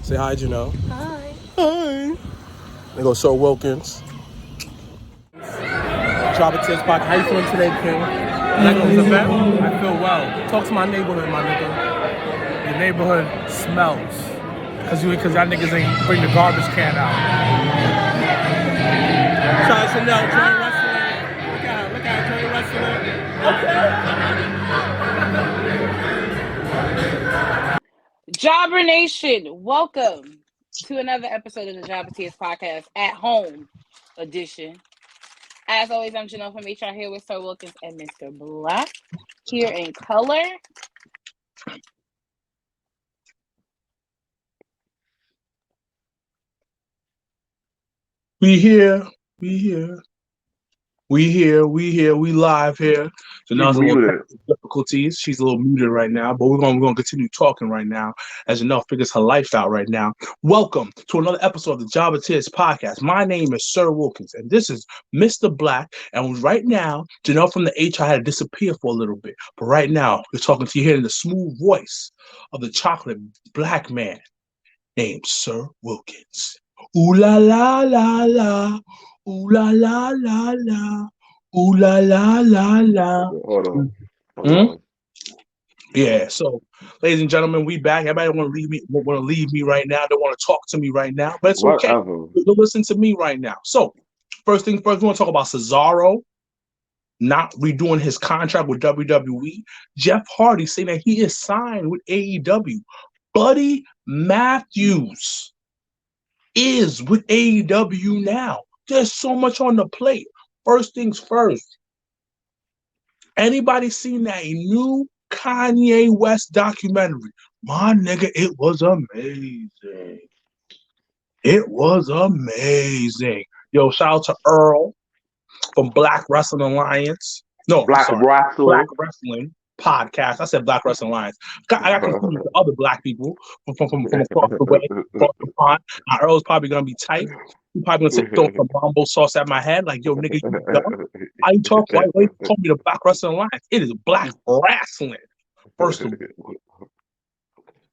Say hi, Janelle. Hi. Hi. They go Sir Wilkins. Jobbertears podcast. How you feeling today, King? Like it was a vet? I feel well. Talk to my neighborhood, my nigga. Your neighborhood smells. Cause y'all niggas ain't bring the garbage can out. Shout out to Chanel, joint wrestling. Look at her, joint wrestling. Okay. Jobber Nation, welcome to another episode of the Jobbertears podcast at home edition. As always, I'm Janelle from HR here with Sir Wilkins and Mrblacc here in color. We here, we live here. So now a little difficulties. She's a little muted right now, but we're gonna continue talking right now as Janelle figures her life out right now. Welcome to another episode of the Jobbertears podcast. My name is Sir Wilkins, and this is Mrblacc. And right now, Janelle from the HR had to disappear for a little bit, but right now we're talking to you here in the smooth voice of the chocolate black man named Sir Wilkins. Ooh la la la la. Ooh la la la la. Ooh la la la la. Hold on. Yeah, so ladies and gentlemen, we back. Everybody want to leave me right now. They want to talk to me right now, but it's okay. Don't listen to me right now. So first thing first, we want to talk about Cesaro not redoing his contract with WWE. Jeff Hardy saying that he is signed with AEW. Buddy Matthews is with AEW now. There's so much on the plate. First things first. Anybody seen that new Kanye West documentary? My nigga, it was amazing. It was amazing. Yo, shout out to Earl from Black Wrestling Alliance. No, Black Wrestling Podcast. I said Black Wrestling Alliance. I got confused with other black people from across the way, across the pond. Now, Earl's probably gonna be tight. He's probably gonna throw some mambo sauce at my head, like, yo, nigga, you dumb. I talk white way, call me the Black Wrestling Alliance. It is Black Wrestling. First of all.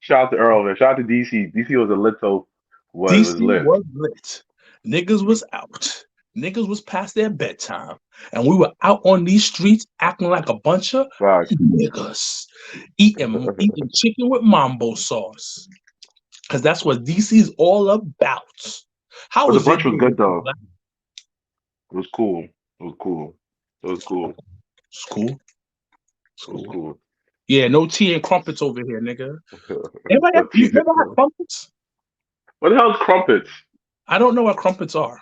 Shout out to Earl, man. Shout out to DC. DC was a little was lit. Niggas was out. Niggas was past their bedtime, and we were out on these streets acting like a bunch of niggas eating chicken with mambo sauce, because that's what DC's all about. How was the brunch? Was good though. It was cool. Yeah, no tea and crumpets over here, nigga. You ever had crumpets? What the hell is crumpets? I don't know what crumpets are.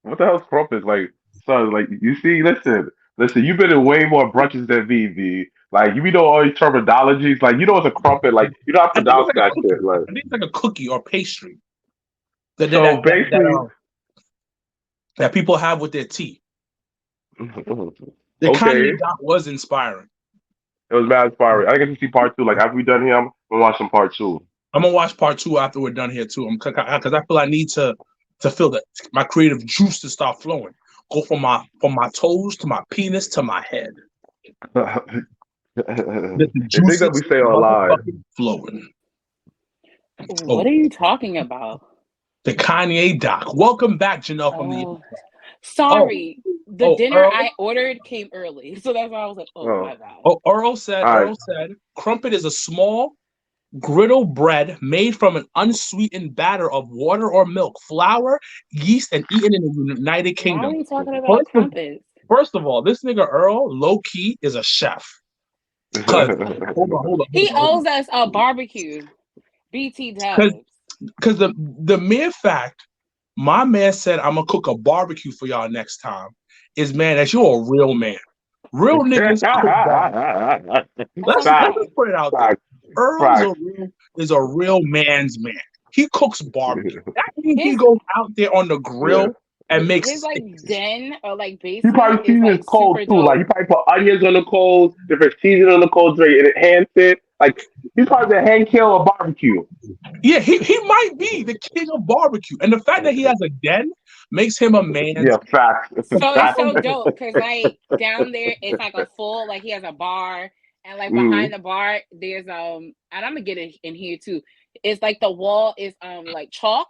What the hell is crumpets? Like, son, like, you see, listen, you've been in way more brunches than me, B. Like, you know all these terminologies. Like, you know what's a crumpet? Like, you don't have to pronounce that shit. Like, I think it's like a cookie or pastry. That people have with their tea. The Kanye doc was inspiring. It was mad inspiring. I get to see part 2. Like, after we done here, I'm gonna watch some part 2. I'm gonna watch part 2 after we're done here too. Because I feel I need to feel that my creative juice to start flowing. Go from my toes to my penis to my head. The things that we say are live. Flowing. What are you talking about? The Kanye doc. Welcome back, Janelle from the. Sorry, the dinner Earl? I ordered came early, so that's why I was like, my bad. Earl said, crumpet is a small griddle bread made from an unsweetened batter of water or milk, flour, yeast, and eaten in the United Kingdom. Why are you talking about crumpets? First of all, this nigga Earl, low key, is a chef. Hold on. He owes us a barbecue. BT Dubs. Because the mere fact my man said I'm gonna cook a barbecue for y'all next time is, man, that you're a real man. Real niggas cook let's put it out there. Earl is a real man's man. He cooks barbecue. That means he goes out there on the grill and makes his like den or like base. He probably seasons like coals too. Like he probably put onions on the coals, different seasoning on the coals, and it enhance it. Like he's probably the Hank Hill of barbecue. Yeah, he might be the king of barbecue, and the fact that he has a den makes him a man. Yeah, fact. So it's so dope because like down there it's like a full, like he has a bar, and like behind the bar there's and I'm gonna get it in here too. is like the wall is like chalk.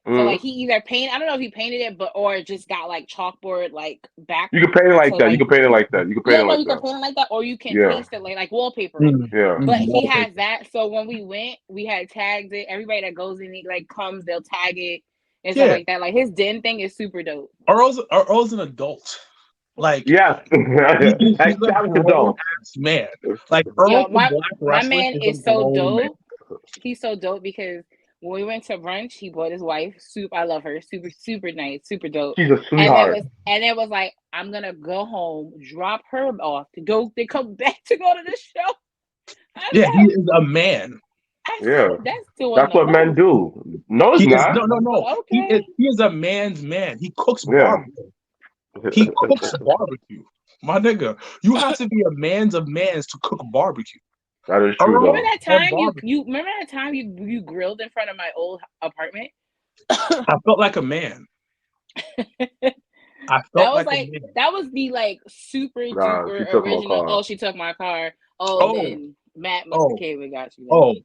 So like he either painted, I don't know if he painted it, or just got like chalkboard like back. You can paint it like that. You can paint it like that. You can paint it like that. You can paint it like that, or you can paste it like wallpaper. Yeah. But he has that. So when we went, we had tagged it. Everybody that goes in, like comes, they'll tag it and stuff like that. Like his den thing is super dope. Earl's an adult. Like he's a adult man. Like Earl, my man is so dope. He's so dope because when we went to brunch, he brought his wife. I love her. Super nice. Super dope. She's a sweetheart. And it was like, I'm gonna go home, drop her off to come back to go to the show. He is a man. That's what men do. No, it's not. No. Okay. He is a man's man. He cooks barbecue. He cooks barbecue. My nigga, you have to be a man's of mans to cook barbecue. That is true. Remember that time you grilled in front of my old apartment? I felt like a man. I felt like a man. That was the like super duper original. Oh, she took my car. Then Matt Mr. K got you.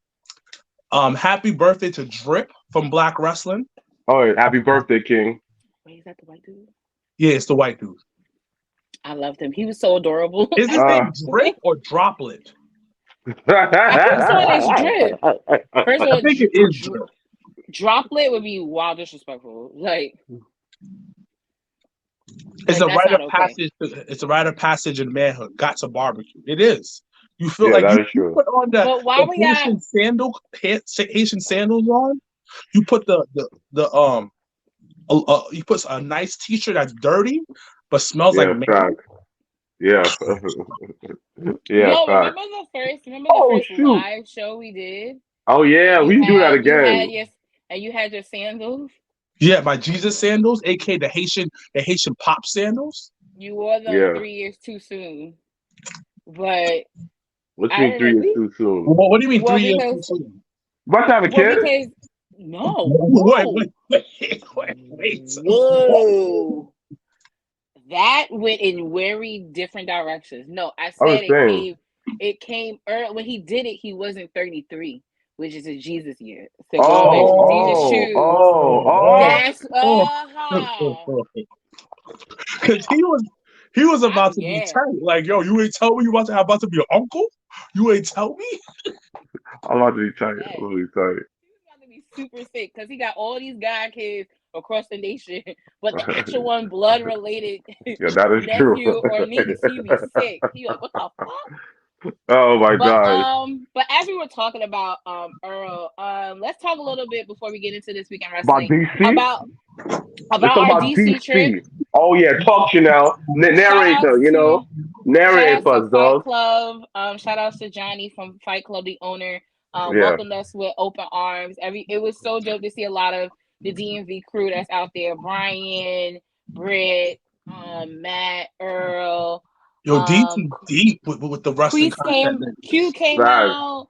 Happy birthday to Drip from Black Wrestling. Oh, happy birthday, King. Wait, is that the white dude? Yeah, it's the white dude. I loved him. He was so adorable. Is his name Drip or Droplet? I think First of all, I think it is Drip. Droplet would be wild disrespectful. Like it's a rite of passage. It's a rite of passage in manhood. Got to barbecue. It is. You feel like you put on the Haitian sandals on. You put you put a nice t-shirt that's dirty but smells like man. Yeah. Yo, remember the first live show we did? Oh yeah, we can do that again. You had your sandals. Yeah, my Jesus sandals, aka the Haitian pop sandals. You wore them 3 years too soon. But what do you mean 3 years too soon? What do you mean 3 years too soon? You about to have a kid? No. Wait. Whoa. That went in very different directions. No, I said it came early. When he did it, he wasn't 33, which is a Jesus year. So Jesus shoes. Because he was about to be tight. Like, yo, you ain't tell me you about to be an uncle? You ain't tell me? I'm about to be tight. He was about to be super sick because he got all these guy kids across the nation, but the actual one blood related that is nephew true. or niece, he be sick. He like, what the fuck? Oh my god. But as we were talking about Earl, let's talk a little bit before we get into this weekend wrestling about our DC trip. Oh yeah, talk you now. Narrator, narrate for us, dog. Club. Shout outs to Johnny from Fight Club, the owner. Welcomed us with open arms. It was so dope to see a lot of the DMV crew that's out there. Brian, Britt, Matt, Earl. Yo, deep with the wrestling content. Q came out.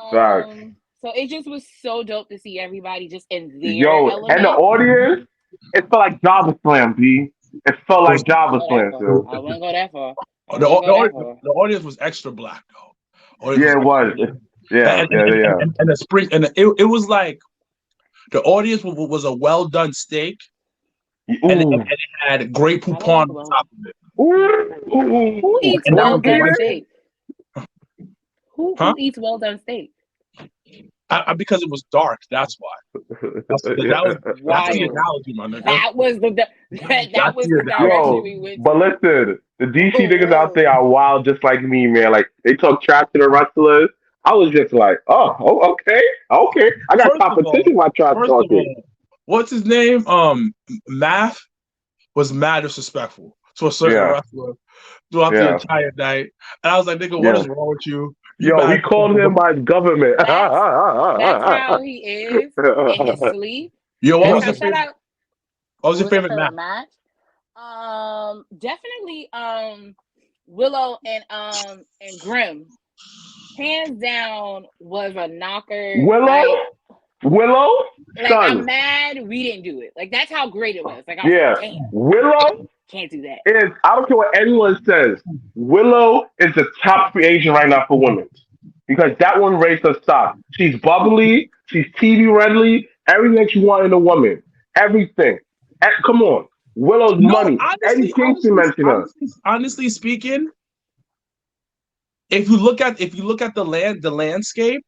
So it just was so dope to see everybody just in there. Element. And the audience, it felt like Java Slam, B. It felt like Java Slam, too. I wouldn't go that far. The audience was extra black, though. It was. Yeah. And the spring, and it was like the audience was a well done steak, and it had great poupon on top of it. Who eats well done steak? Who eats well done steak? Because it was dark. That's why. That's the analogy, my nigga. That was the direction we went. But listen, the DC niggas out there are wild, just like me, man. Like they talk trash to the wrestlers. I was just like, okay. I got competition. I try talking. What's his name? Math was mad disrespectful to a certain wrestler throughout the entire night, and I was like, nigga, what is wrong with you? Yo, he called him by government. That's how he is in his sleep. Yo, what was your favorite match? Definitely Willow and Grim. Hands down was a knocker. Willow? Like, I'm mad we didn't do it. Like, that's how great it was. Like, I was like, damn. Willow can't do that. I don't care what anyone says. Willow is the top free agent right now for women. because that one raised her stock. She's bubbly. She's TV ready. Everything that you want in a woman. Everything. Come on. Willow's No, money. Eddie honestly, Kingston mentioned her. honestly speaking, if you look at the landscape,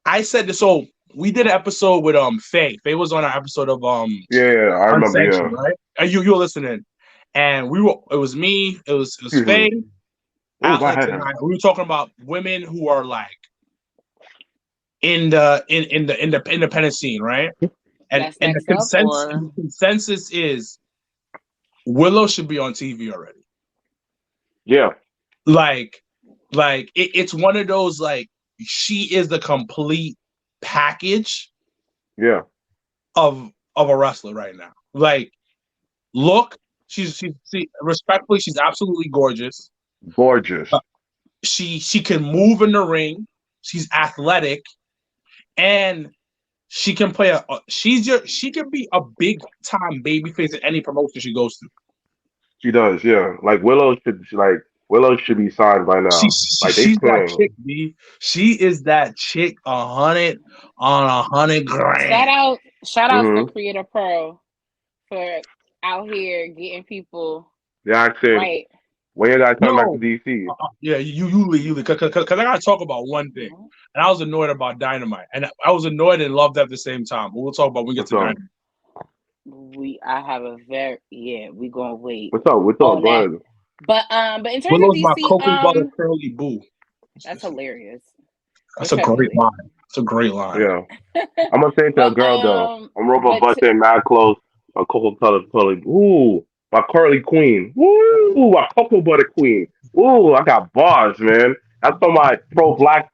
I said this. So we did an episode with Faye. Faye was on our episode of Yeah, I remember. Unsanctioned, Yeah, right? And you were listening, and it was me. It was Faye, Ooh, my Alex, head and I. hurts. We were talking about women who are like in the independent scene, right? And That's next up, or the consensus is Willow should be on TV already. Yeah. Like it's one of those, like, she is the complete package Yeah. of a wrestler right now. Like, look, she's respectfully, she's absolutely gorgeous. Gorgeous. She can move in the ring. She's athletic, and she can play she can be a big time babyface in any promotion she goes to. She does, yeah. Like Willow should be signed by now. She's that chick, B. She is that chick 100 on 100 grand. Shout out to Creator Pro for out here getting people right. When you guys coming back to DC? Yeah, you because I gotta talk about one thing, and I was annoyed about Dynamite, and I was annoyed and loved at the same time. But we'll talk about when we get to Dynamite. I have a we gonna wait. What's up? Go ahead. But in terms Willow's of DC, my cocoa butter curly boo. That's hilarious. That's a great line. It's a great line. Yeah, I'm gonna say it to a girl though. I'm robot busting mad close. A cocoa color curly. Ooh, my curly queen. Ooh, my cocoa butter queen. Ooh, I got bars, man. That's for my pro black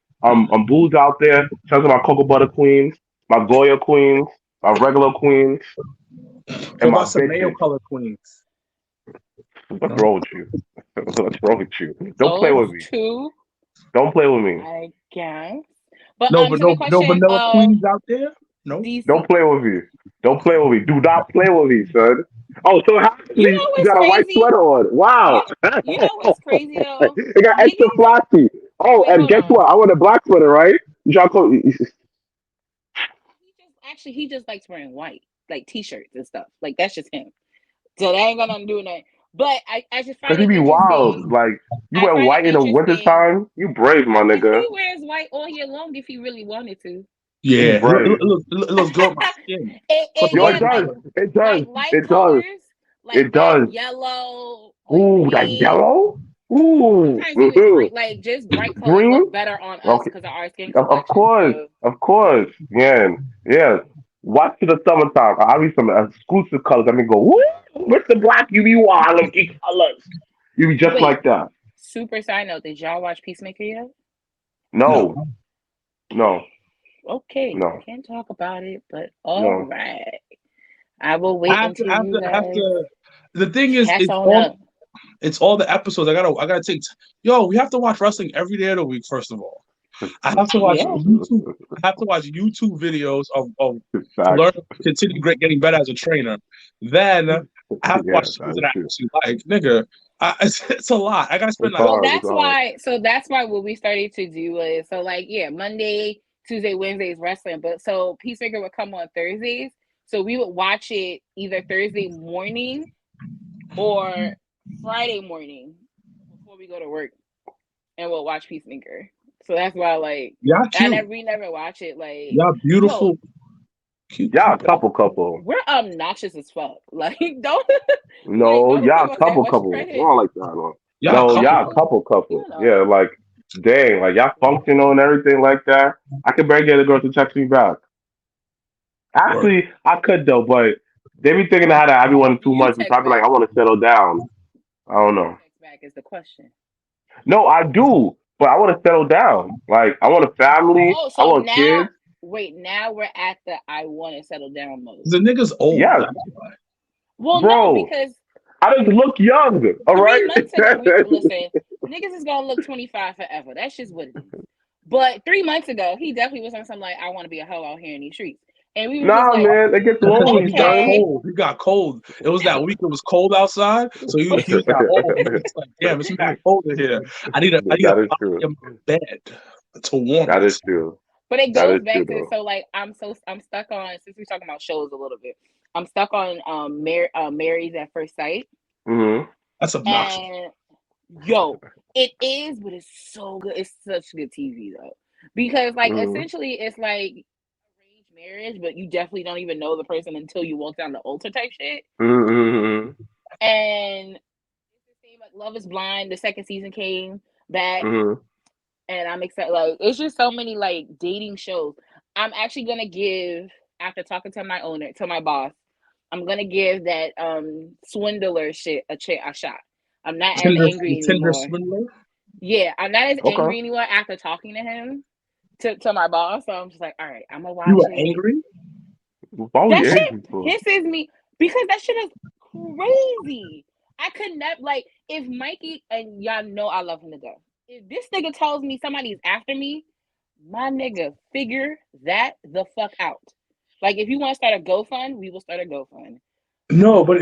booze out there. Shout out to my cocoa butter queens, my Goya queens, my regular queens, and my mayo color queens. What's wrong with you? What's wrong with you? Don't play with me. Don't play with me. I guess. But no vanilla queens out there. No. DC. Don't play with me. Don't play with me. Do not play with me, son. Oh, so actually, you got a white sweater on. Wow. You know what's crazy though? It got extra flashy. Oh, and guess what? I want a black sweater, right? He just likes wearing white, like t-shirts and stuff. Like that's just him. So that ain't got nothing to do with that. But I just find it be wild. Like you wear white in the wintertime. You brave, my nigga. He wears white all year long if he really wanted to. Yeah, it looks good on my skin. It does. Like it colors, does. Like it does. Yellow. Ooh, that yellow. Ooh. Like just bright colors look better on us because of our skin complexion. Of course. Yeah. Watch to the summertime. I'll be some exclusive colors. I mean, go, woo, Mrblacc, you be wild, looking colors. You be just like that. Super side note, did y'all watch Peacemaker yet? No. Okay, no. I can't talk about it, but all right. I will wait until you guys. The thing is, it's all the episodes. I gotta take. We have to watch wrestling every day of the week. First of all, I have to watch YouTube. I have to watch YouTube videos of learn, continue getting better as a trainer. Then I have to watch something that I actually like, nigga. It's a lot. I gotta spend. That's why what we started to do is Monday, Tuesday, Wednesdays wrestling. But so Peacemaker would come on Thursdays, so we would watch it either Thursday morning or Friday morning before we go to work, and we'll watch Peacemaker. So that's why, we never watch it. Y'all beautiful. Y'all couple. We're obnoxious as fuck. Don't. No, y'all couple. I don't like that. Y'all couple. Yeah, dang, y'all functional and everything like that. I could barely get a girl to text me back. Actually, I could though, but they be thinking that I be wanting too much. And probably I want to settle down. I don't know. Text back is the question. No, I do, but I want to settle down. I want a family. I want kids. Wait, now we're at the I want to settle down mode. The nigga's old. Yeah. Well, bro, no, because I just look young. All right. Listen, niggas is gonna look 25 forever. That's just what it is. But 3 months ago, he definitely was on something I want to be a hoe out here in these streets. And we were just Nah, like, man, it gets lonely, He got son. okay. cold. He got cold. It was that week. It was cold outside, so he got old. It's like, damn, it's mad cold in here. I need a That is body true. in my bed to warm That it. is true. But it That goes is back true, to though. so like I'm stuck on, since we're talking about shows a little bit. I'm stuck on Married at First Sight. Mm-hmm. That's obnoxious. And yo, it is, but it's so good. It's such good TV though. Because like Mm-hmm. essentially it's like arranged marriage, but you definitely don't even know the person until you walk down the altar type shit. Mm-hmm. And it's the same like Love is Blind, the second season came back. Mm-hmm. And I'm excited. Like, it's just so many like dating shows. I'm actually gonna give, after talking to my owner, to my boss, I'm gonna give that swindler shit a shot. I'm not as angry Tinder anymore. swindler. Yeah, I'm not as Okay. angry anymore after talking to him, to my boss. So I'm just like, all right, I'm gonna watch You were it. angry? Why were That you shit angry for? pisses me because that shit is crazy. I could never, like, if Mikey, and y'all know I love him to death. If this nigga tells me somebody's after me, my nigga, figure that the fuck out. Like, if you want to start a GoFund, we will start a GoFund. No, but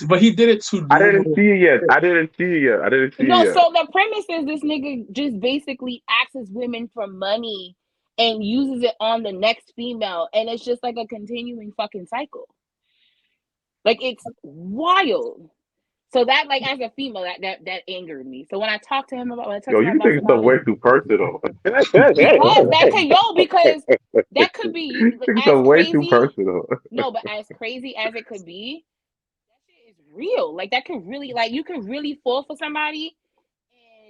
But he did it to I didn't numerous. see it yet. I didn't see it yet. no, so the premise is this nigga just basically asks women for money and uses it on the next female, and it's just like a continuing fucking cycle. Like, it's wild. So that, like, as a female, that angered me. So when I talked to him about, when I talked Yo, to my you boss take stuff about way it, too personal. because that could, because that could be Take as stuff way too crazy. personal. No, but as crazy as it could be, that shit is real. Like, that could really, like, you could really fall for somebody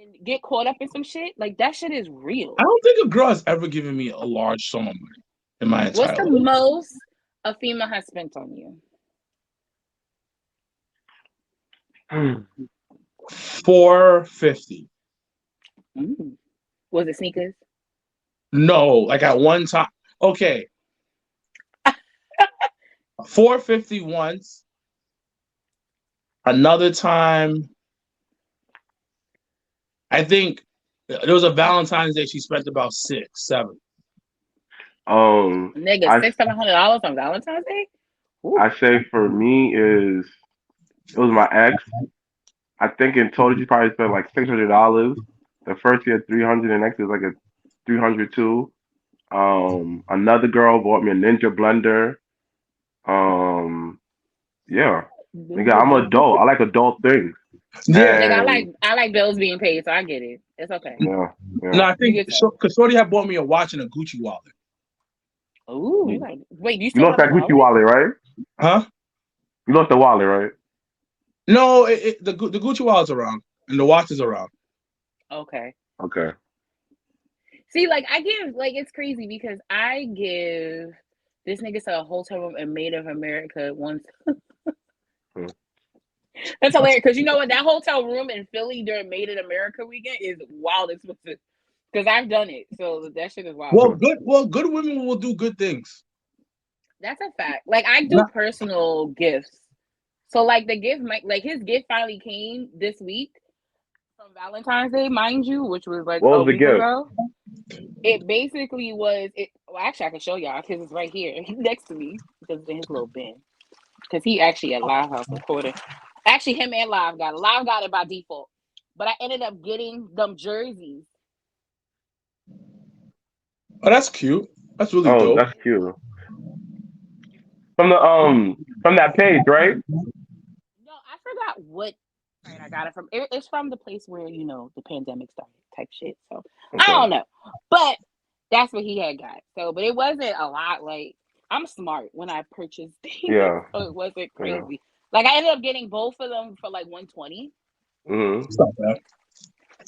and get caught up in some shit. Like, that shit is real. I don't think a girl has ever given me a large sum of money in my What's entire the life. most a female has spent on you? $450. Was it sneakers? No, like at one time. Okay. $450 once. Another time, I think there was a Valentine's Day. She spent about $600, $700. Nigga, $600-$700 on Valentine's Day? Ooh. I say for me it was my ex. I think in total she probably spent like $600. The first year 300, and next was like a 300 too. Another girl bought me a Ninja blender. Yeah, nigga, I'm an adult. I like adult things. Yeah. Nigga, I like bills being paid, so I get it. It's okay. Yeah. No, I think because Shorty had bought me a watch and a Gucci wallet. Ooh, wait, do you You still lost have that the Gucci wallet, right? Huh? You lost the wallet, right? No, the Gucci wallet's around and the watch is around. Okay. Okay. See, like, I give, like, it's crazy because I give this nigga to a hotel room in Made of America once. That's hilarious because you know what? That hotel room in Philly during Made in America weekend is wild expensive. Because I've done it, so that shit is wild. Good women will do good things. That's a fact. Like, I do personal gifts. So, like, the gift, like, his gift finally came this week from Valentine's Day, mind you, which was like What a was the week gift? ago. It basically was, well, actually, I can show y'all because it's right here next to me because it's in his little bin. Because he actually at Live House recording. Actually, him and Live got it by default. But I ended up getting them jerseys. Oh, that's cute. That's really dope. That's cute. From that page, right? No, I forgot what I got it from. It's from the place where, you know, the pandemic started type shit. So Okay. I don't know. But that's what he had got. So, but it wasn't a lot. Like, I'm smart when I purchase things. Yeah. So it wasn't crazy. Yeah. Like, I ended up getting both of them for like $120. Mm-hmm. It's not bad.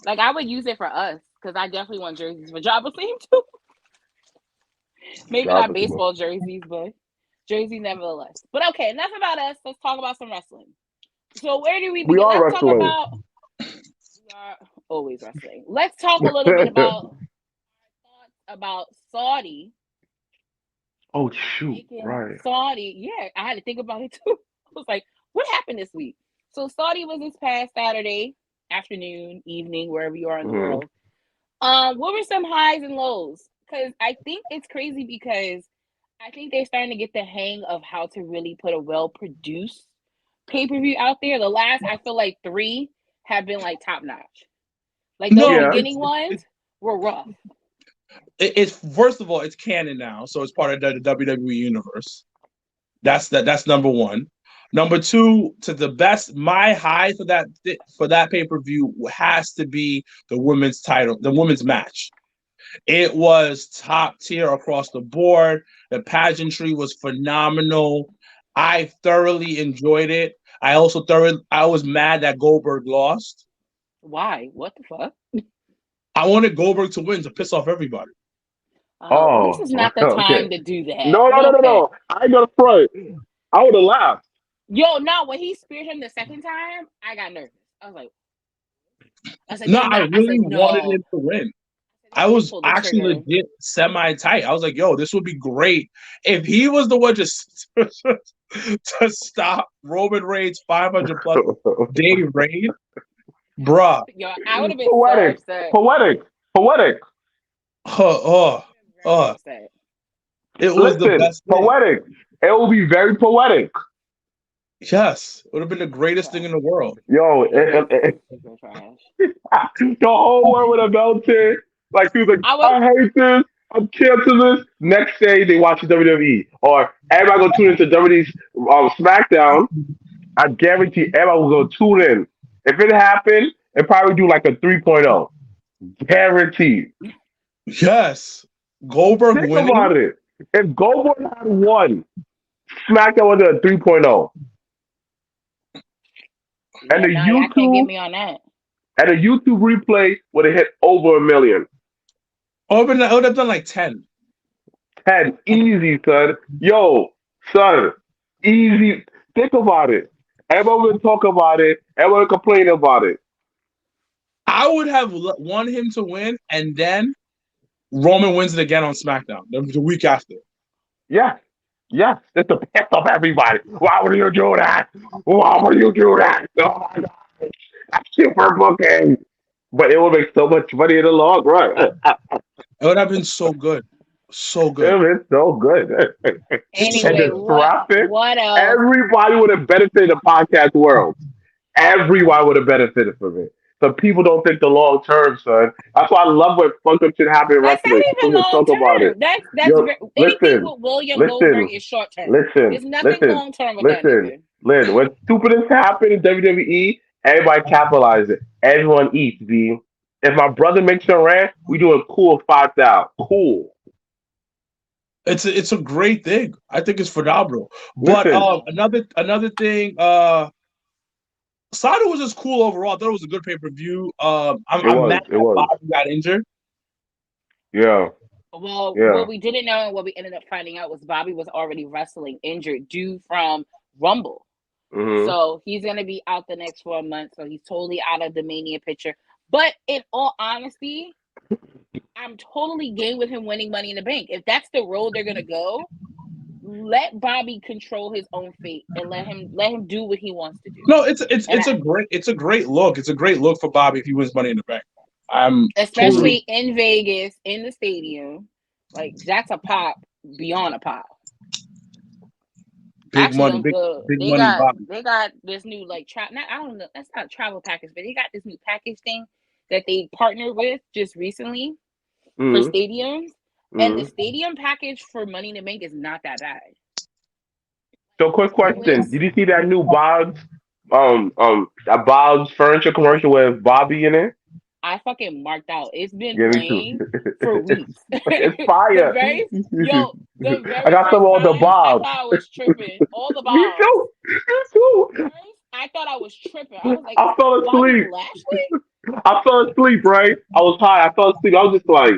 Like, I would use it for us because I definitely want jerseys for Jobber team too. Maybe not baseball jerseys, but jerseys nevertheless. But okay, enough about us. Let's talk about some wrestling. So where do we begin? We are Let's wrestling. talk about. We are always wrestling. Let's talk a little bit about Saudi. Oh shoot! Right. Saudi. Yeah, I had to think about it too. I was like, what happened this week? So Saudi was this past Saturday afternoon, evening, wherever you are in the world. What were some highs and lows? Because I think it's crazy because I think they're starting to get the hang of how to really put a well-produced pay-per-view out there. The last, I feel like 3 have been like top-notch. Like those No, beginning ones were rough. it's first of all, it's canon now, so it's part of the WWE universe. That's number one. Number two, to the best, my high for that pay-per-view has to be the women's title, the women's match. It was top tier across the board. The pageantry was phenomenal. I thoroughly enjoyed it. I was mad that Goldberg lost. Why? What the fuck? I wanted Goldberg to win to piss off everybody. This is not the time to do that. No. I ain't gonna front. I would have laughed. Yo, no, when he speared him the second time, I got nervous. I was like, I really wanted him to win. I was actually legit semi-tight. I was like, yo, this would be great if he was the one just to stop Roman Reigns' 500-plus day reign. Bruh. Yo, I would have been so upset. Poetic. It was the best thing. Poetic. It will be very poetic. Yes, it would have been the greatest thing in the world. Yo, the whole world would have melted. Like, he was like, I hate this. I'm canceling this. Next day, they watch the WWE. Or everybody go tune into WWE's SmackDown. I guarantee everybody will go tune in. If it happened, it probably do like a 3.0. Guaranteed. Yes. Goldberg Think winning. about it. If Goldberg had won, SmackDown would have a 3.0. And the YouTube can't get me on that. And a YouTube replay would have hit over 1 million. I would have done like 10. 10. Easy, son. Yo, son. Easy. Think about it. Everyone would talk about it. Everyone would complain about it. I would have wanted him to win, and then Roman wins it again on SmackDown the week after. Yeah. Yes. It's the piss of everybody. Why would you do that? Why would you do that? Oh, my God. That's super booking. But it would make so much money in the long run. It would have been so good. So good. It would have been so good. Anyway, what else? Everybody would have benefited the podcast world. Everyone would have benefited from it. So people don't think the long term, son. That's why I love when fucked up shit happen in wrestling. That's not even long term. Anything with William Goldberg is short term. There's nothing long term with that. Listen, when stupidness happen in WWE, everybody capitalize it. Everyone eats, B. If my brother makes a rant, we do a cool 5,000. Cool. It's a great thing. I think it's phenomenal. But another thing, Sada was just cool overall. I thought it was a good pay-per-view. I'm mad that Bobby got injured. Yeah. Well, what we didn't know and what we ended up finding out was Bobby was already wrestling injured due from Rumble. Mm-hmm. So he's going to be out the next 4 months. So he's totally out of the Mania picture. But in all honesty, I'm totally game with him winning Money in the Bank. If that's the road they're going to go, let Bobby control his own fate and let him do what he wants to do. No, it's a great look. It's a great look for Bobby if he wins Money in the Bank. Especially in Vegas, in the stadium. Like, that's a pop beyond a pop. Big money. They got this new I don't know. That's not a travel package, but they got this new package thing that they partnered with just recently for stadiums. And the stadium package for Money in the Bank is not that bad. So, quick question: did you see that new Bob's Bob's furniture commercial with Bobby in it? I fucking marked out. It's been playing for weeks. It's fire. I got some of the Bobs. I thought I was tripping. All the Bobs. Me too. I thought I was tripping. I was like, I fell asleep. I fell asleep, right? I was high. I fell asleep. I was just like,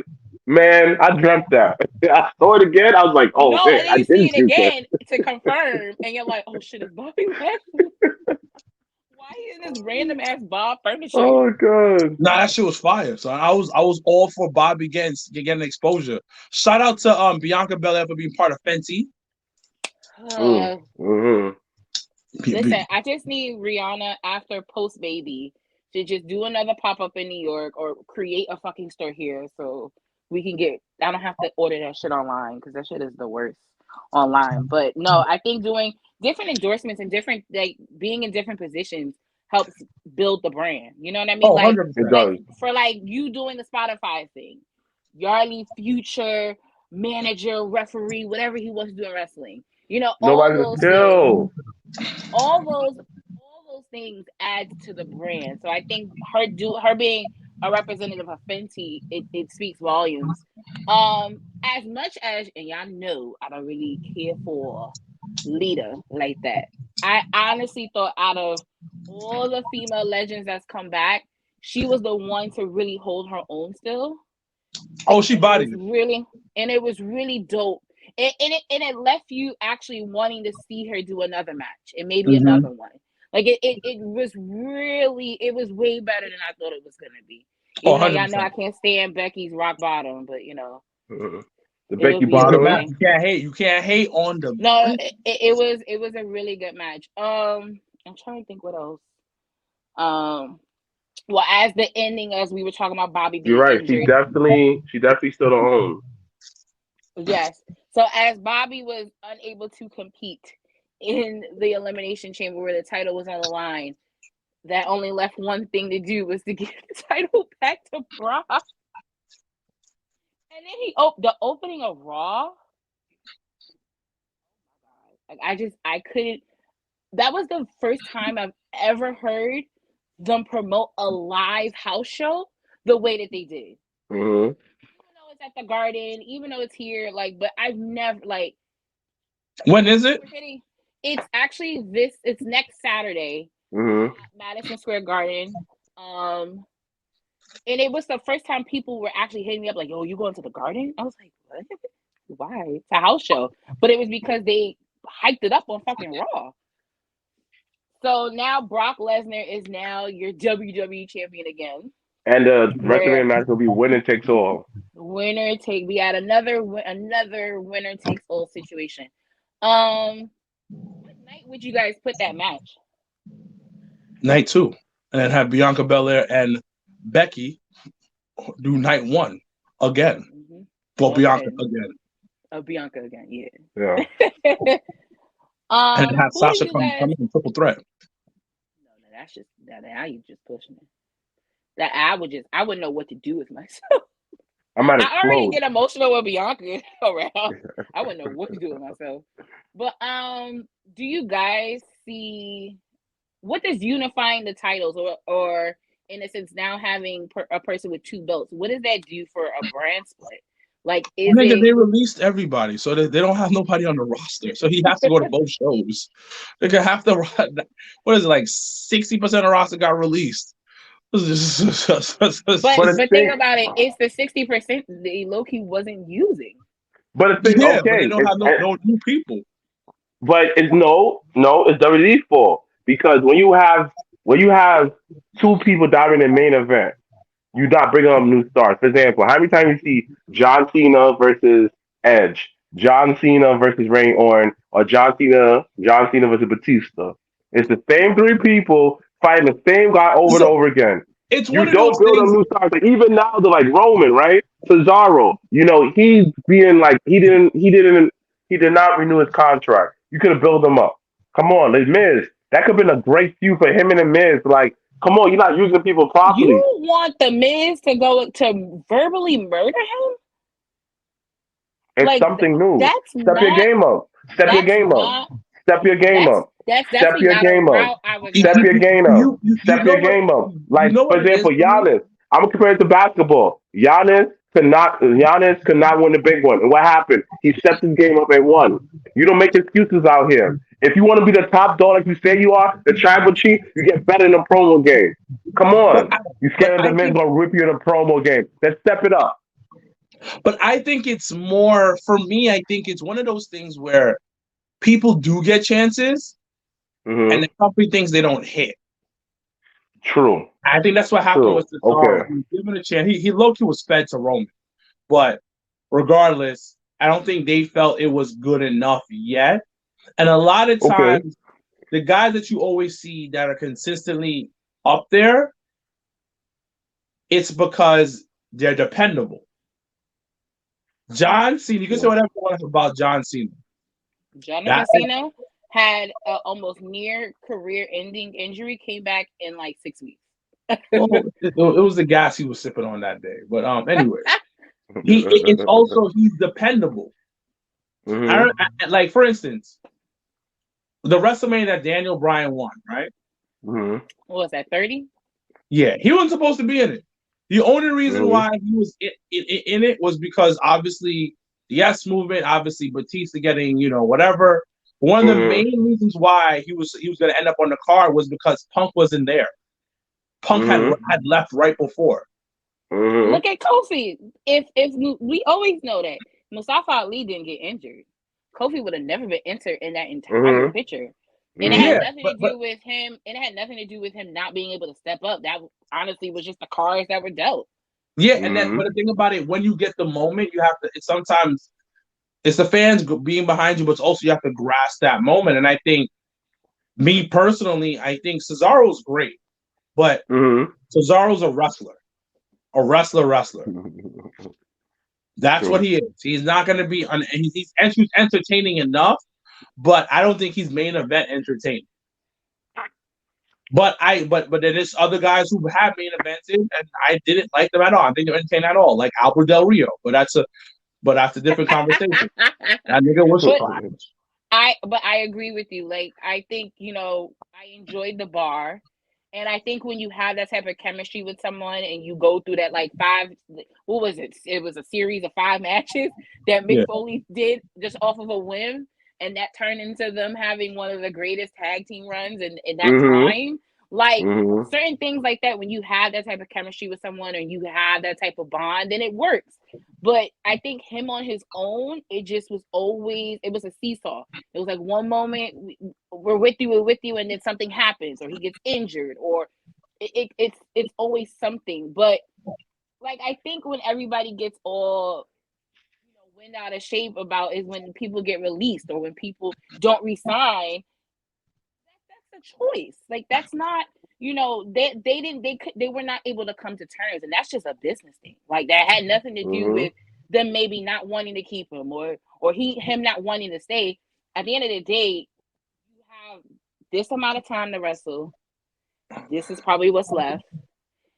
man, I dreamt that. I saw it again. I was like, oh, no, man, and then you see it again to confirm, and you're like, oh shit, it's Bobby Lashley. Why is this random ass Bob furniture? Oh god, nah, that shit was fire. So I was all for Bobby getting exposure. Shout out to Bianca Belair for being part of Fenty. Listen, I just need Rihanna after post baby to just do another pop up in New York or create a fucking store here. So we can get. I don't have to order that shit online because that shit is the worst online. But no, I think doing different endorsements and different like being in different positions helps build the brand. You know what I mean? Oh, Like 100%. It does. for like you doing the Spotify thing, Yarly Future manager, referee, whatever he wants to do in wrestling. You know, Nobody's a kill. all those things add to the brand. So I think her being a representative of Fenty, it speaks volumes. As much as and y'all know I don't really care for Lita like that. I honestly thought out of all the female legends that's come back, she was the one to really hold her own still. Oh, she bodied it. Really, and it was really dope. It left you actually wanting to see her do another match and maybe another one. Like it was way better than I thought it was gonna be. Even though y'all know I can't stand Becky's rock bottom, but you know. The Becky bottom. You can't hate on the. No, it was a really good match. I'm trying to think what else. Well, as the ending, as we were talking about Bobby being You're right. injured. She definitely still the own. Yes. So as Bobby was unable to compete in the Elimination Chamber where the title was on the line, that only left one thing to do was to give the title back to Brock. And then the opening of Raw. Like I couldn't. That was the first time I've ever heard them promote a live house show the way that they did. Mm-hmm. Even though it's at the Garden, even though it's here, like, but I've never like. When is it? It's actually it's next Saturday at Madison Square Garden. And it was the first time people were actually hitting me up like, "Yo, you going to the Garden?" I was like, "What? Why? It's a house show." But it was because they hyped it up on fucking Raw. So now Brock Lesnar is now your WWE champion again. And the WrestleMania match will be winner takes all. We had another winner takes all situation. What night would you guys put that match? Night 2. And then have Bianca Belair and Becky do night 1 again. Well, okay. Bianca again. Bianca again, yeah. Yeah. And have Sasha come in triple threat. No, that's just now you just pushing it. That I wouldn't know what to do with myself. I already get emotional with Bianca around. I wouldn't know what to do with myself. But do you guys see what does unifying the titles or in a sense now having a person with 2 belts, what does that do for a brand split? Like, they released everybody, so they don't have nobody on the roster. So he has to go to both shows. They can have to. What is it, like 60% of the roster got released? But think about it. It's the 60% that Loki wasn't using. But the thing, but they don't have no new people. But it's it's WWE's fault because when you have 2 people dominating the main event. You not bringing up new stars. For example, how many times you see John Cena versus Edge, John Cena versus Randy Orton, or John Cena versus Batista? It's the same 3 people fighting the same guy over and over again. It's you don't build up new stars. Like, even now, they're like Roman, right? Cesaro, he's being like he did not renew his contract. You could have built him up. Come on, like Miz. That could have been a great feud for him and the Miz. Like, come on, you're not using people properly. You want the Miz to go to verbally murder him? It's like, something new. Step your game up. Step your game up. Step your game up. Step your game up. Step your game up. Step your game up. Like, for example, Giannis. I'm gonna compare it to basketball. Giannis could not win the big one. And what happened? He stepped his game up and won. You don't make excuses out here. If you want to be the top dog like you say you are, the tribal chief, you get better in the promo game. Come on. You scared of the men gonna rip you in the promo game. Let's step it up. But I think it's more, for me, I think it's one of those things where people do get chances and the company thinks they don't hit. True. I think that's what happened with Cesaro. Okay. He was given a chance. He low-key was fed to Roman. But regardless, I don't think they felt it was good enough yet. And a lot of times, the guys that you always see that are consistently up there, it's because they're dependable. John Cena. You can say whatever you want about John Cena. Johnny Casino had an almost near career-ending injury. Came back in like 6 weeks. Well, it was the gas he was sipping on that day. But anyway, it's also he's dependable. Like for instance, the WrestleMania that Daniel Bryan won, right? What was that, 30? Yeah, he wasn't supposed to be in it. The only reason why he was in it was because obviously the Yes movement, obviously Batista getting whatever. One of the main reasons why he was going to end up on the card was because Punk wasn't there. Punk had left right before. Look at Kofi. If we always know that Mustafa Ali didn't get injured, Kofi would have never been entered in that entire picture. And it had nothing to do with him. It had nothing to do with him not being able to step up. That honestly was just the cards that were dealt. Yeah, and then but the thing about it, when you get the moment, you have to. Sometimes it's the fans being behind you, but it's also you have to grasp that moment. And I think, me personally, I think Cesaro's great, but Cesaro's a wrestler. That's what he is. He's not going to be. He's entertaining enough, but I don't think he's main event entertaining. But there's other guys who have main events and I didn't like them at all. I think they're entertaining at all, like Albert Del Rio. But that's a different conversation. That nigga was fine. But I agree with you. Like I think I enjoyed the bar. And I think when you have that type of chemistry with someone and you go through that like 5, what was it? It was a series of 5 matches that Mick Foley did just off of a whim. And that turned into them having one of the greatest tag team runs in that time. Like certain things like that, when you have that type of chemistry with someone or you have that type of bond, then it works. But I think him on his own, it just was always, it was a seesaw. It was like one moment we're with you, and then something happens, or he gets injured, or it's always something. But like I think when everybody gets all wind out of shape about is when people get released or when people don't resign. That's a choice. Like that's not, they were not able to come to terms, and that's just a business thing. Like that had nothing to do with them maybe not wanting to keep him or him not wanting to stay. At the end of the day, you have this amount of time to wrestle. This is probably what's left.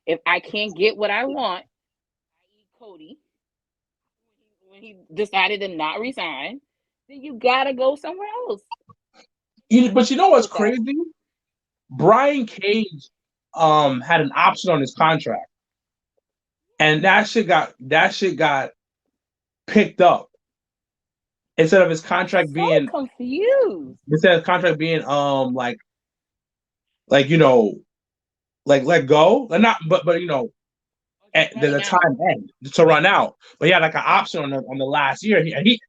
If I can't get what I want, i.e. Cody, when he decided to not resign, then you gotta go somewhere else. But you know what's crazy? Brian Cage had an option on his contract, and that shit got picked up instead of his contract being confused. Instead of his contract being like let go, not but the time end to run out. But he had like an option on the last year. He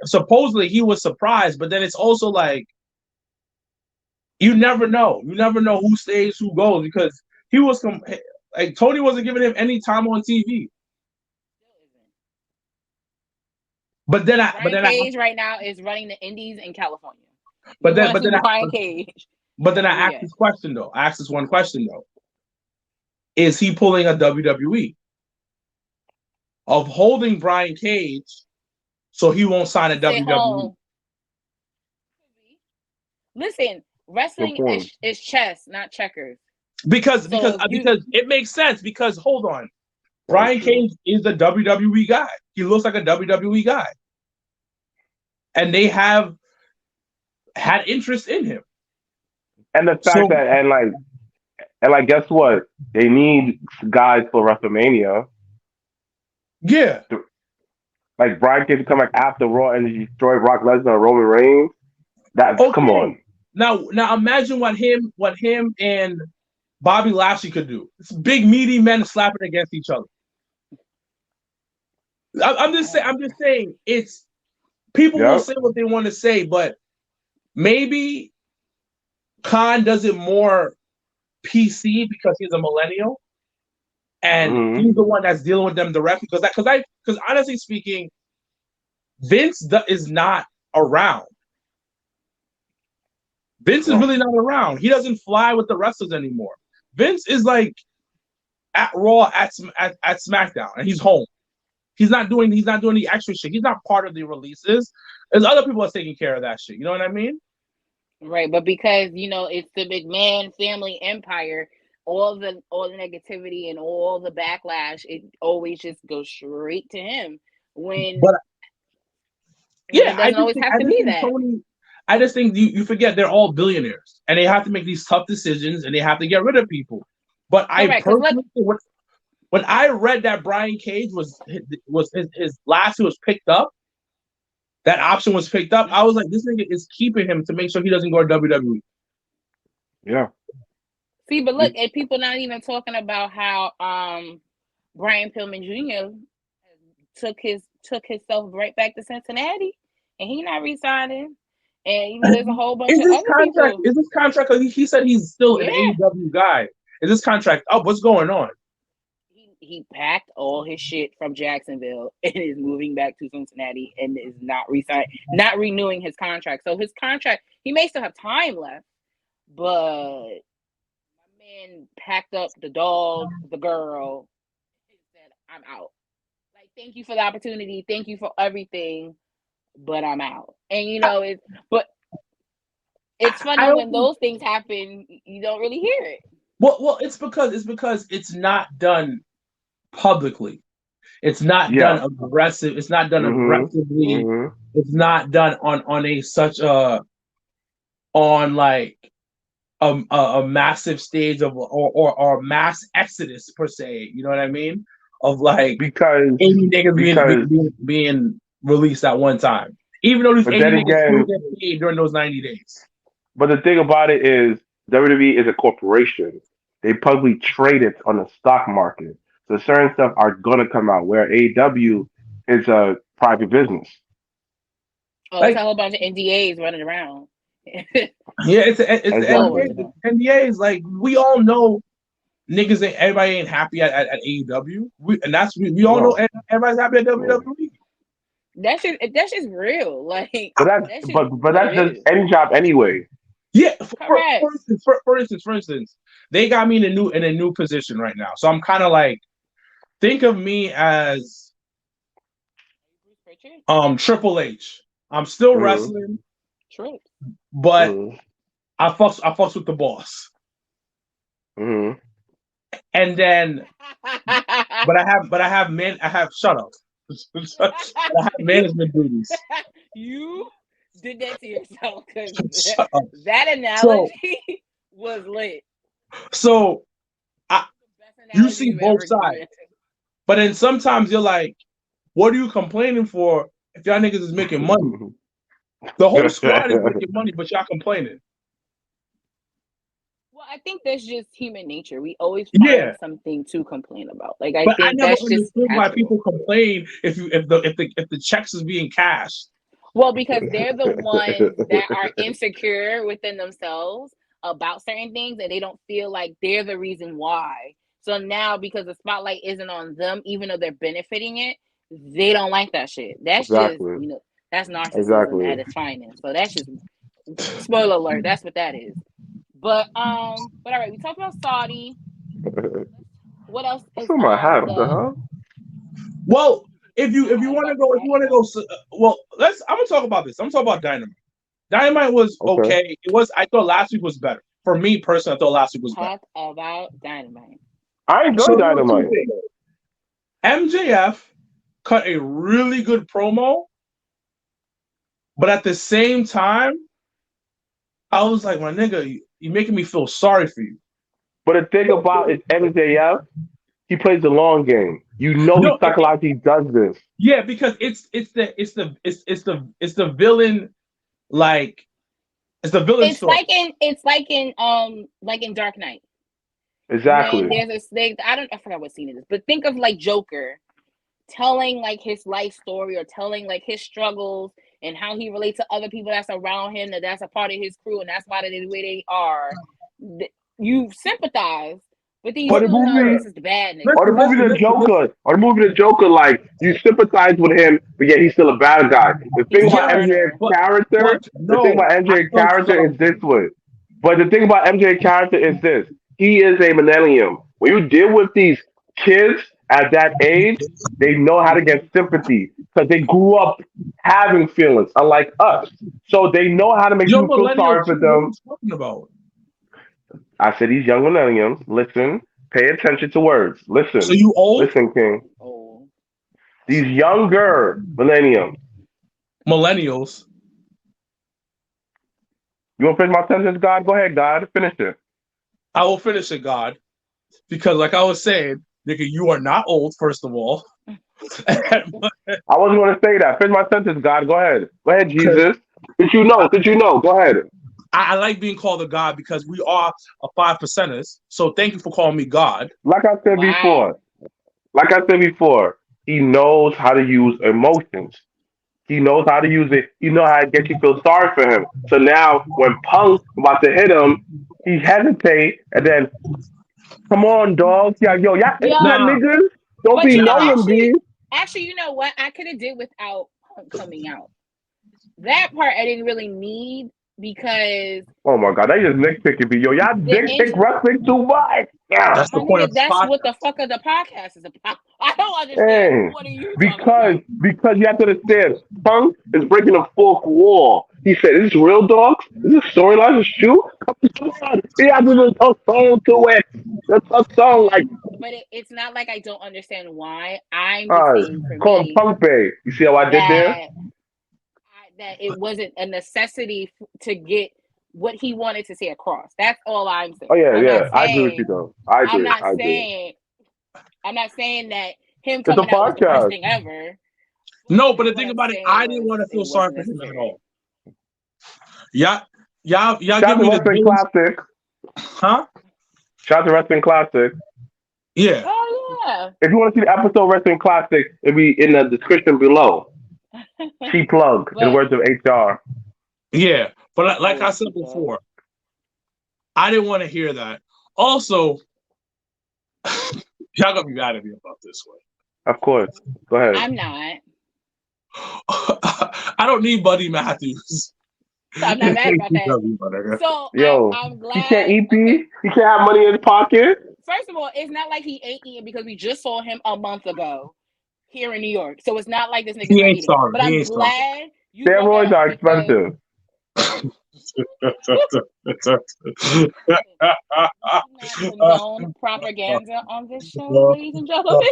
supposedly he was surprised, but then it's also like you never know. You never know who stays, who goes, because he was like Tony wasn't giving him any time on TV. But then Cage right now is running the Indies in California. But then Cage. But then I asked this question though. I asked this one question though. Is he pulling a WWE of holding Brian Cage so he won't sign a WWE? Listen, wrestling is chess, not checkers. Because it makes sense. Because hold on, Brian Cage is a WWE guy. He looks like a WWE guy, and they have had interest in him. And the fact that and guess what? They need guys for WrestleMania. Yeah. Like Brian Cage come back after Raw and destroy Brock Lesnar and Roman Reigns. Come on. Now imagine what him and Bobby Lashley could do. It's big meaty men slapping against each other. I'm just saying it's people will say what they want to say, but maybe Khan does it more PC because he's a millennial, and he's the one that's dealing with them directly. Because honestly speaking, Vince is not around. Vince is really not around. He doesn't fly with the wrestlers anymore. Vince is like at Raw, at SmackDown, and he's home. He's not doing the extra shit. He's not part of the releases. There's other people that's taking care of that shit. You know what I mean? Right, but because it's the McMahon family empire, all the negativity and all the backlash, it always just goes straight to him. When it doesn't always have to be that. Tony, I just think you forget they're all billionaires and they have to make these tough decisions and they have to get rid of people. But I personally, when I read that Brian Cage was his last, he was picked up. That option was picked up. I was like, this nigga is keeping him to make sure he doesn't go to WWE. Yeah. See, but look, and people not even talking about how Brian Pillman Jr. took himself right back to Cincinnati, and he not resigning. And there's a whole bunch of other people. Is this contract? He said he's still an AEW guy. Is this contract up? What's going on? He packed all his shit from Jacksonville and is moving back to Cincinnati and is not renewing his contract. So his contract, he may still have time left, but my man packed up the dog, the girl, and said, "I'm out. Like, thank you for the opportunity, thank you for everything, but I'm out." And it's funny when those things happen, you don't really hear it. Well, it's because it's not done publicly. It's not done aggressive. It's not done aggressively. It's not done on a massive stage of or mass exodus per se. You know what I mean? Of like because 80 niggas being released at one time, even though these 80 niggas still get paid during those 90 days. But the thing about it is WWE is a corporation. They publicly trade it on the stock market. So certain stuff are gonna come out where AEW is a private business. Oh, it's a whole bunch of NDAs running around. It's the NDAs. Like, we all know niggas everybody ain't happy at AEW. We all know everybody's happy at WWE. That's just real. Like, but that's just any job anyway. Yeah, for instance, they got me in a new position right now. So I'm kind of like, think of me as Triple H. I'm still wrestling, but I fucks with the boss. And then, but I have shut up. I have management duties. You did that to yourself because that analogy was lit. So you see both sides, but then sometimes you're like, what are you complaining for if y'all niggas is making money? The whole squad is making money, but y'all complaining. Well, I think that's just human nature. We always find something to complain about. Like, I never understood why people complain if the checks is being cashed. Well, because they're the ones that are insecure within themselves about certain things, and they don't feel like they're the reason why. So now, because the spotlight isn't on them, even though they're benefiting it, they don't like that shit. That's just, that's narcissism at its finest. So that's just, spoiler alert, that's what that is. But all right, we talked about Saudi. What else? Is my hat, what the hell? Well, if you want to go, well, I'm gonna talk about this. I'm gonna talk about Dynamite. Dynamite was okay. I thought last week was better. For me personally, I thought last week was better. Talk about Dynamite. I enjoy Dynamite. MJF cut a really good promo, but at the same time, I was like, my nigga, you're making me feel sorry for you. But the thing about it, MJF, he plays the long game. He psychologically does this. Yeah, because it's the villain, like it's the villain story. It's like in Dark Knight. Exactly. When there's a snake. I forgot what scene it is, but think of like Joker telling like his life story or telling like his struggles and how he relates to other people that's around him, that's a part of his crew, and that's why they're the way they are. You sympathize, but then you still know this is the bad nigga. Or the movie The Joker, like you sympathize with him, but yet he's still a bad guy. The thing about MJ's character is this way. But the thing about MJ's character is this. He is a millennium. When you deal with these kids at that age, they know how to get sympathy because they grew up having feelings, unlike us. So they know how to make Yo, you feel millennial sorry for too. What are them. you talking about? I said these young millennials, listen, pay attention to words. So Listen, you old listen, King. Oh, These younger millennials. millennials? You want to finish my sentence, God? Go ahead, God. Finish it. I will finish it, God, because like I was saying, nigga, you are not old. First of all, I wasn't going to say that. Finish my sentence, God. Go ahead. Go ahead, Jesus. Did you know? Did you know? Go ahead. I like being called a God because we are a 5%ers. So thank you for calling me God. Like I said wow. before, like I said before, he knows how to use emotions. He knows how to use it. He knows how to get you feel sorry for him. So now when Punk's about to hit him, he hesitate and then, come on, dog. Yeah, yo, y'all ain't that Yo, Nah, niggas. Don't but be you know, nah. knowing, B. actually, you know what? I could have did without Punk coming out. That part I didn't really need because Oh my god, they just nitpicking me. Yo, y'all the nitpick wrestling too much. Yeah. That's my the point nigga, of this that's what podcast. the fuck of the podcast is about. I don't understand. Hey, What are you talking because about? because you have to understand, Punk is breaking the fourth wall. He said, "Is this real, dogs? Is this storyline? Is this true? Come on, he has to just a song to it. That's a song like But it's not like I don't understand why. I'm just saying for call him me Punk Bay. You see how I did there? that that it wasn't a necessity to get what he wanted to say across. That's all I'm saying. Oh yeah, I'm not yeah. I agree with you saying though. I I'm agree. not I agree. saying I'm not saying that him It's a coming out was the worst podcast. thing ever. No, but the What thing I'm about it, saying I didn't was want to feel it sorry wasn't for him at necessary. all. Y'all Shout out give to me the Wrestling Bills, Classic. huh? Shout out to Wrestling Classic. Yeah, Oh yeah. If you want to see the episode of Wrestling Classic, it'll be in the description below. Cheap plug, in But words of HR. yeah. But like I oh said God. before, I didn't want to hear that. Also, y'all gonna be mad at me about this Of course. Go ahead. I'm not. one. I don't need Buddy Matthews. So I'm not mad about that. Nigga. So Yo, I'm he can't glad. eat Okay. B. He can't have money in his pocket. First of all, it's not like he ain't eating because we just saw him a month ago here in New York. So it's not like this nigga's He not ain't eating. starving. But He I'm ain't starving. glad you brought that Steroids up are because expensive. listen, we do not condone propaganda on this show, ladies and gentlemen.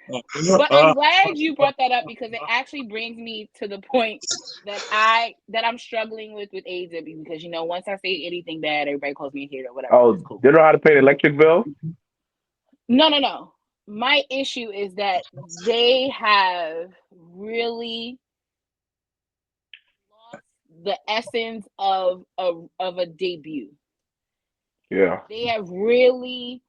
But I'm glad you brought that up because it actually brings me to the point that I'm struggling with AEW because you know once I say anything bad, everybody calls me a hater or whatever. Oh, It's cool. they don't know how to pay the electric bill? No. My issue is that they have really lost the essence of a debut. Yeah. They have really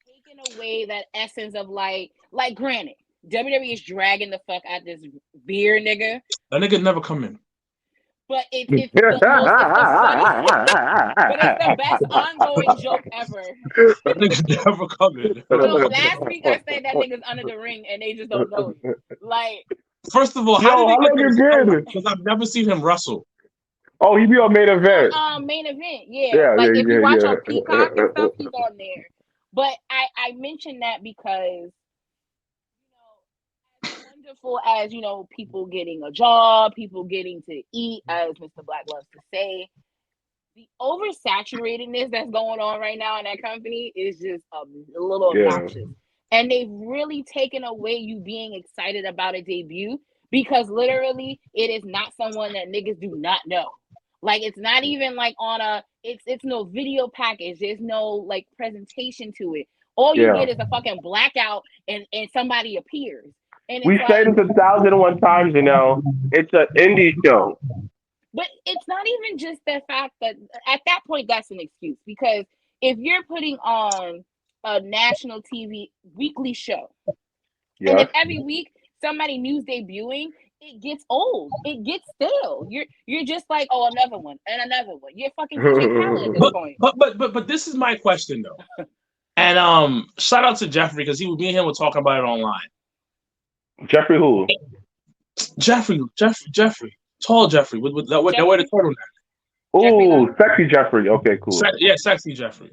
taken away that essence of like granted, WWE is dragging the fuck out this beer nigga, That nigga never come in. but it's the most it's the funny but it's the best ongoing joke ever. That nigga never come in. Yo, last week I said that nigga's under the ring and they just don't know it. Like First of all, Yo, how did he how get long to you the show? been? Because I've never seen him wrestle. Oh, he be on main event. main event, yeah. Yeah, Like yeah, if you watch on Peacock and yeah. stuff, he's on there. But I mentioned that because as wonderful as people getting a job, people getting to eat, as Mr. Black loves to say, the oversaturatedness that's going on right now in that company is just a little Yeah. obnoxious. And they've really taken away you being excited about a debut because literally it is not someone that niggas do not know. Like it's not even like on it's no video package. There's no like presentation to it. All you Yeah. get is a fucking blackout and somebody appears. And We it's say like, this 1,001 times, It's an indie show. but it's not even just the fact that at that point that's an excuse because if you're putting on a national TV weekly show, and Yes. if every week somebody new's debuting, it gets old. It gets stale. You're just like, oh, another one and another one. You're fucking DJ Khaled at this point. But this is my question though. And shout out to Jeffrey because me and him were talking about it online. Jeffrey who? Jeffrey. Tall Jeffrey with that wear the turtleneck. Oh, sexy Jeffrey. Okay, cool. Yeah, sexy Jeffrey.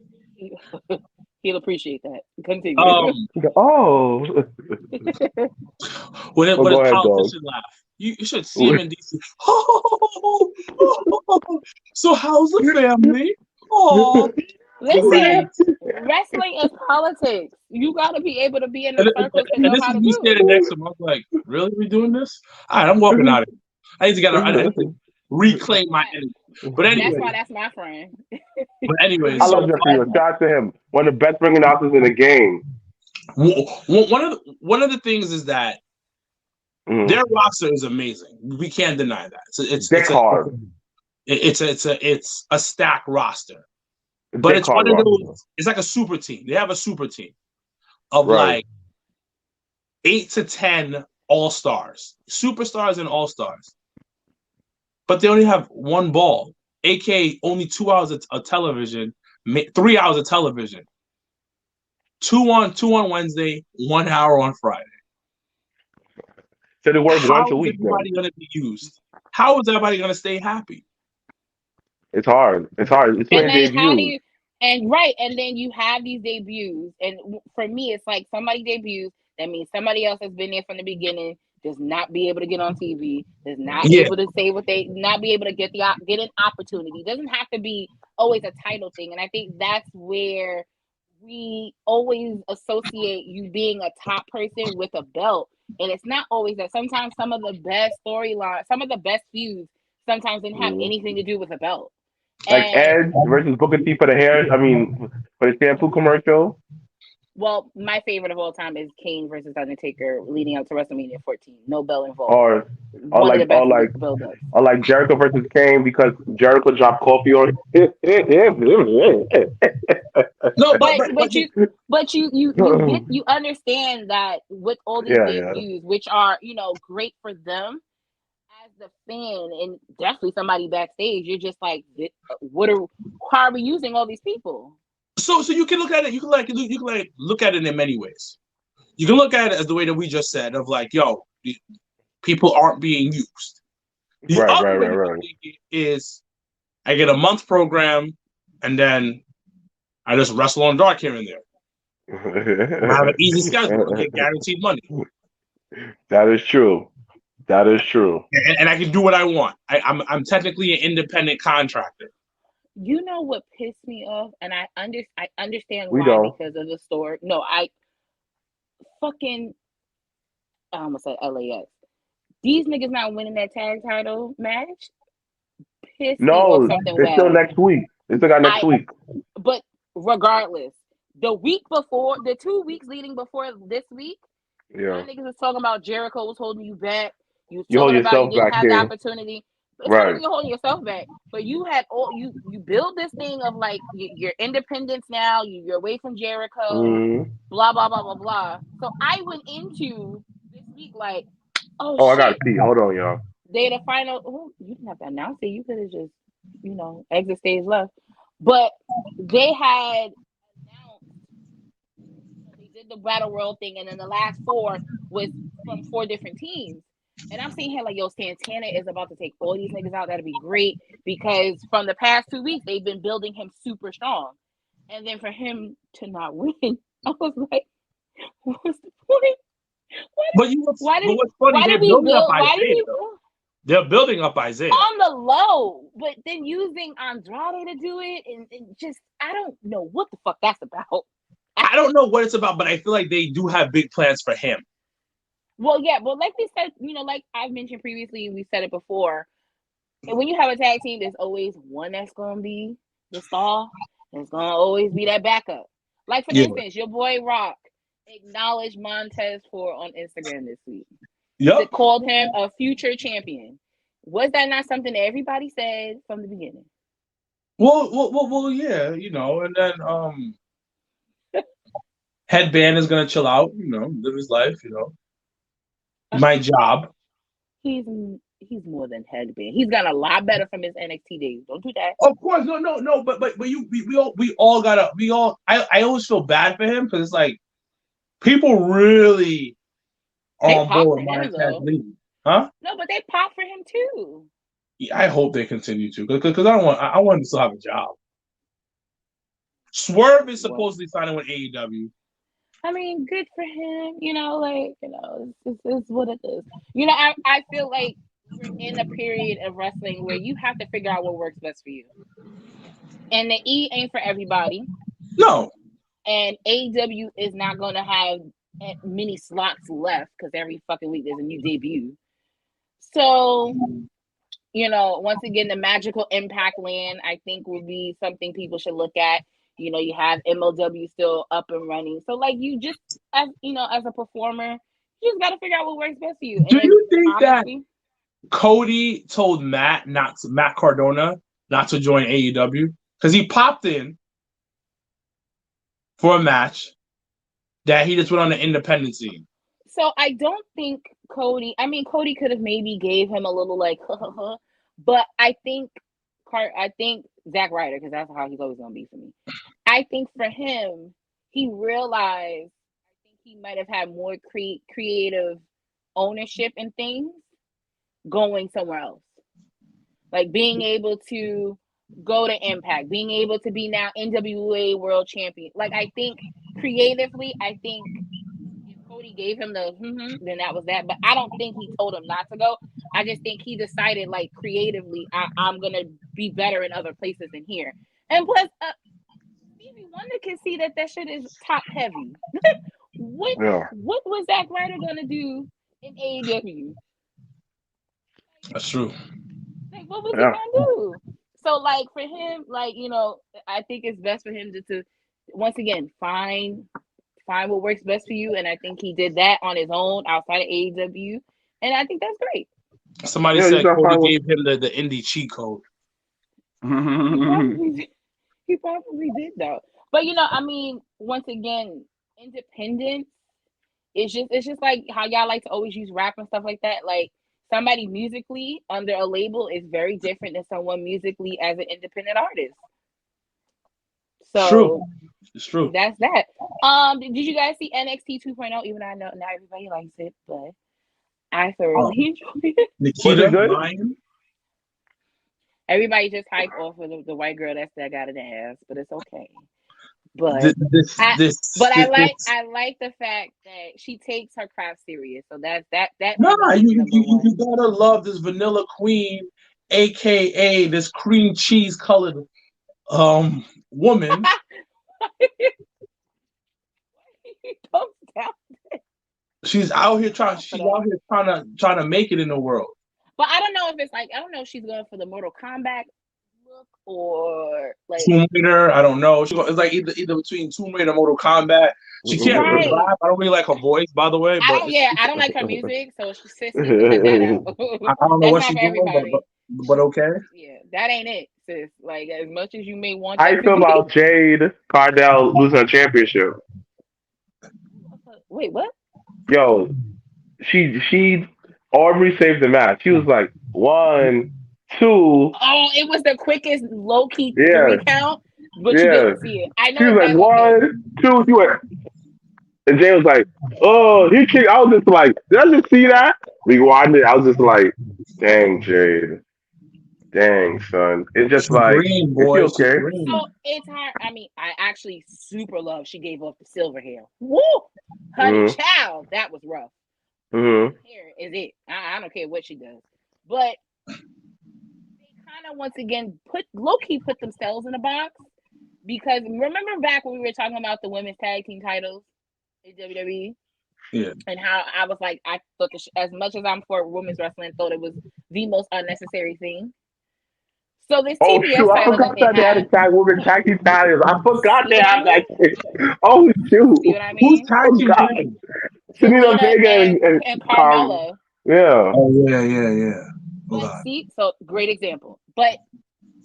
He'll appreciate that. Continue. Oh. When a go ahead, politician laugh, you should see him in DC. So how's the family? Oh, listen, wrestling is politics. You got to be able to be in the circles to know this how is to me do standing it. next to him. I'm like, really? We doing this? All right, I'm walking out of here. I need to reclaim my energy. But anyway, that's why that's my friend. But anyway, I love Jeffrey. Shout out to him. One of the best ring announcers in the game. One of the things is that their roster is amazing. We can't deny that. It's a stacked roster. But it's one of those. It's like a super team. They have a super team of like 8 to 10 all-stars, superstars, and all-stars. But they only have one ball, aka only 2 hours of television, 3 hours of television. 2 on Wednesday, 1 hour on Friday. So they work once a week. How is everybody going to be used? How is everybody going to stay happy? It's hard. It's and then how do you? And then you have these debuts, and for me, it's like somebody debuts. That means somebody else has been there from the beginning. Does not be able to get on TV. Does not able to say what they not be able to get an opportunity. Doesn't have to be always a title thing, and I think that's where we always associate you being a top person with a belt, and it's not always that. Sometimes some of the best storylines, some of the best feuds, sometimes didn't have anything to do with a belt. Like Edge versus Booker T for the hair. I mean, for the shampoo commercial. Well, my favorite of all time is Kane versus Undertaker leading up to WrestleMania 14. No belt involved. Or like Jericho versus Kane because Jericho dropped coffee on. No, but you understand that with all these debuts, which are great for them as the fan and definitely somebody backstage, you're just like, how are we using all these people? So you can look at it. You can look at it in many ways. You can look at it as the way that we just said of like, yo, people aren't being used. The other way is I get a month program and then I just wrestle on dark here and there. I have an easy schedule. I get guaranteed money. That is true. And I can do what I want. I'm technically an independent contractor. You know what pissed me off, and I understand why because of the story. No, I almost said LAX. These niggas not winning that tag title match. Pissed me off something it's still next week. It's still got next week. But regardless, the week before, the 2 weeks leading before this week, niggas was talking about Jericho was holding you back. You talking about you didn't have the opportunity. It's not even holding yourself back, but you had you build this thing of like your independence now. You're away from Jericho, blah blah blah blah blah. So I went into this week like, I gotta pee. Hold on, y'all. They the final. Oh, you didn't have to announce it. You could have just exit stage left. But they had announced. They did the Battle Royal thing, and then the last 4 was from 4 different teams. And I'm sitting here like, yo, Santana is about to take all these niggas out. That'd be great because from the past 2 weeks, they've been building him super strong. And then for him to not win, I was like, what's the point? They're building up Isaiah on the low, but then using Andrade to do it, and just I don't know what the fuck that's about. I don't know what it's about, but I feel like they do have big plans for him. Well, yeah, but like we said, like I've mentioned previously, we said it before. And when you have a tag team, there's always one that's going to be the star. There's going to always be that backup. Like, for instance, your boy Rock acknowledged Montez Ford on Instagram this week. Yep. They called him a future champion. Was that not something that everybody said from the beginning? Well, yeah, and then Headband is going to chill out, live his life, My job. He's more than Headband. He's gotten a lot better from his NXT days. Don't do that. Of course, no. But we all gotta. I always feel bad for him because it's like people really are on board with Montez leaving, huh? No, but they pop for him too. Yeah, I hope they continue to because I want him to still have a job. Swerve is supposedly signing with AEW. I mean, good for him. It's what it is. I feel like we're in a period of wrestling where you have to figure out what works best for you. And the E ain't for everybody. No. And AEW is not going to have many slots left because every fucking week there's a new debut. So, once again, the magical Impact land, I think, will be something people should look at. You have MLW still up and running. So, like, you just, as a performer, you just got to figure out what works best for you. Do you think that Cody told Matt Cardona not to join AEW? Because he popped in for a match that he just went on the independent scene. So I don't think Cody could have maybe gave him a little like, but I think Zack Ryder, because that's how he's always going to be for me. I think for him, he realized, I think he might have had more creative ownership in things going somewhere else. Like being able to go to Impact, being able to be now NWA World Champion. Like, I think creatively, if Cody gave him the then that was that. But I don't think he told him not to go. I just think he decided, like, creatively, I'm going to be better in other places than here. And plus, Stevie Wonder can see that shit is top heavy. What was Zack Ryder going to do in AEW? That's true. Like, what was he going to do? So, like, for him, like, I think it's best for him to once again, find what works best for you. And I think he did that on his own outside of AEW. And I think that's great. Somebody said Cody gave him the indie cheat code. He probably did, though. But, once again, independence, it's just like how y'all like to always use rap and stuff like that. Like, somebody musically under a label is very different than someone musically as an independent artist. So it's true. That's that. Did you guys see NXT 2.0? Even though I know not everybody likes it, but I thoroughly enjoyed it. Nikkita Lyons. Everybody just hype off of the white girl that got an ass, but it's okay. But I like the fact that she takes her craft serious. So that. No, you gotta love this Vanilla Queen, aka this cream cheese colored woman. She's out here trying to make it in the world. But I don't know if she's going for the Mortal Kombat look or like Tomb Raider. I don't know. It's like either between Tomb Raider and Mortal Kombat. She can't really rap. I don't really like her voice, by the way. I don't like her music, so she's cut that out. I don't know what she's doing, but okay. Yeah, that ain't it, sis. Like, as much as you may want. How you feel about Jade Cardell losing her championship? Wait, what? Yo, she Aubrey saved the match. She was like 1, 2. Oh, it was the quickest low key 3 count, but you didn't see it. I know. She was like 1, 2. She went, and Jay was like, "Oh, he kicked." I was just like, "Did I just see that?" Rewind it. I was just like, "Dang, Jade. Dang, son." It's just like, green, boy. It's okay. So it's hard. I mean, I actually super love she gave up the silver hair. Woo! Honey child, that was rough. Hair is it. I don't care what she does. But they kind of, once again, low-key put themselves in a box. Because remember back when we were talking about the women's tag team titles in WWE? Yeah. And how I was like, I thought as much as I'm for women's wrestling, thought it was the most unnecessary thing. So this TBS title I forgot that they had a tag women's tag team titles. I forgot they had that shit. Oh shoot! See what I mean? Who's tag team? Selena Vega and Carmella. Yeah. Oh yeah. But see, so great example. But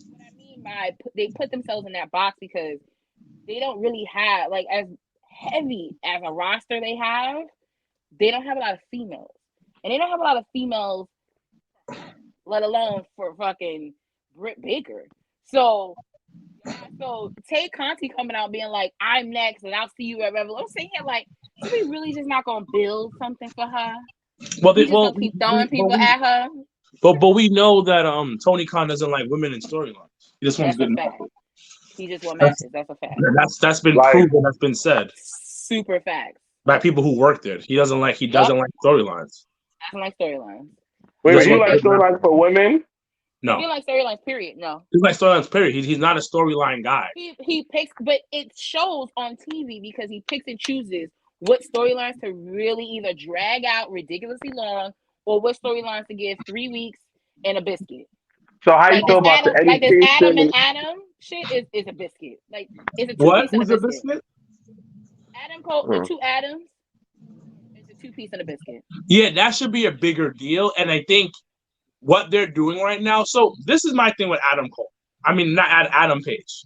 what I mean by they put themselves in that box because they don't really have, like, as heavy as a roster they don't have a lot of females, and they don't have a lot of females, let alone for fucking Britt Baker. So Tay Conti coming out being like, "I'm next, and I'll see you at Revolution." I'm saying, like, are we really just not gonna build something for her? Well, they just keep throwing people at her. But we know that Tony Khan doesn't like women in storylines. He just wants good enough. He just won matches. That's a fact. That's been proven. That's been said. Super facts. By people who work there. He doesn't like storylines. Doesn't like storylines. Wait, you like storylines for women? No. He like storylines, period. No. He like storylines, period. He's not a storyline guy. He picks, but it shows on TV because he picks and chooses what storylines to really either drag out ridiculously long or what storylines to give 3 weeks and a biscuit. So how you feel about the Eddie Kingston? Adam and Adam shit is a biscuit. Like it's a 2-piece and a biscuit. Adam Cole, the two Adams, it's a 2-piece and a biscuit. Yeah, that should be a bigger deal. And I think what they're doing right now. So this is my thing with Adam Cole. I mean, not Adam Page.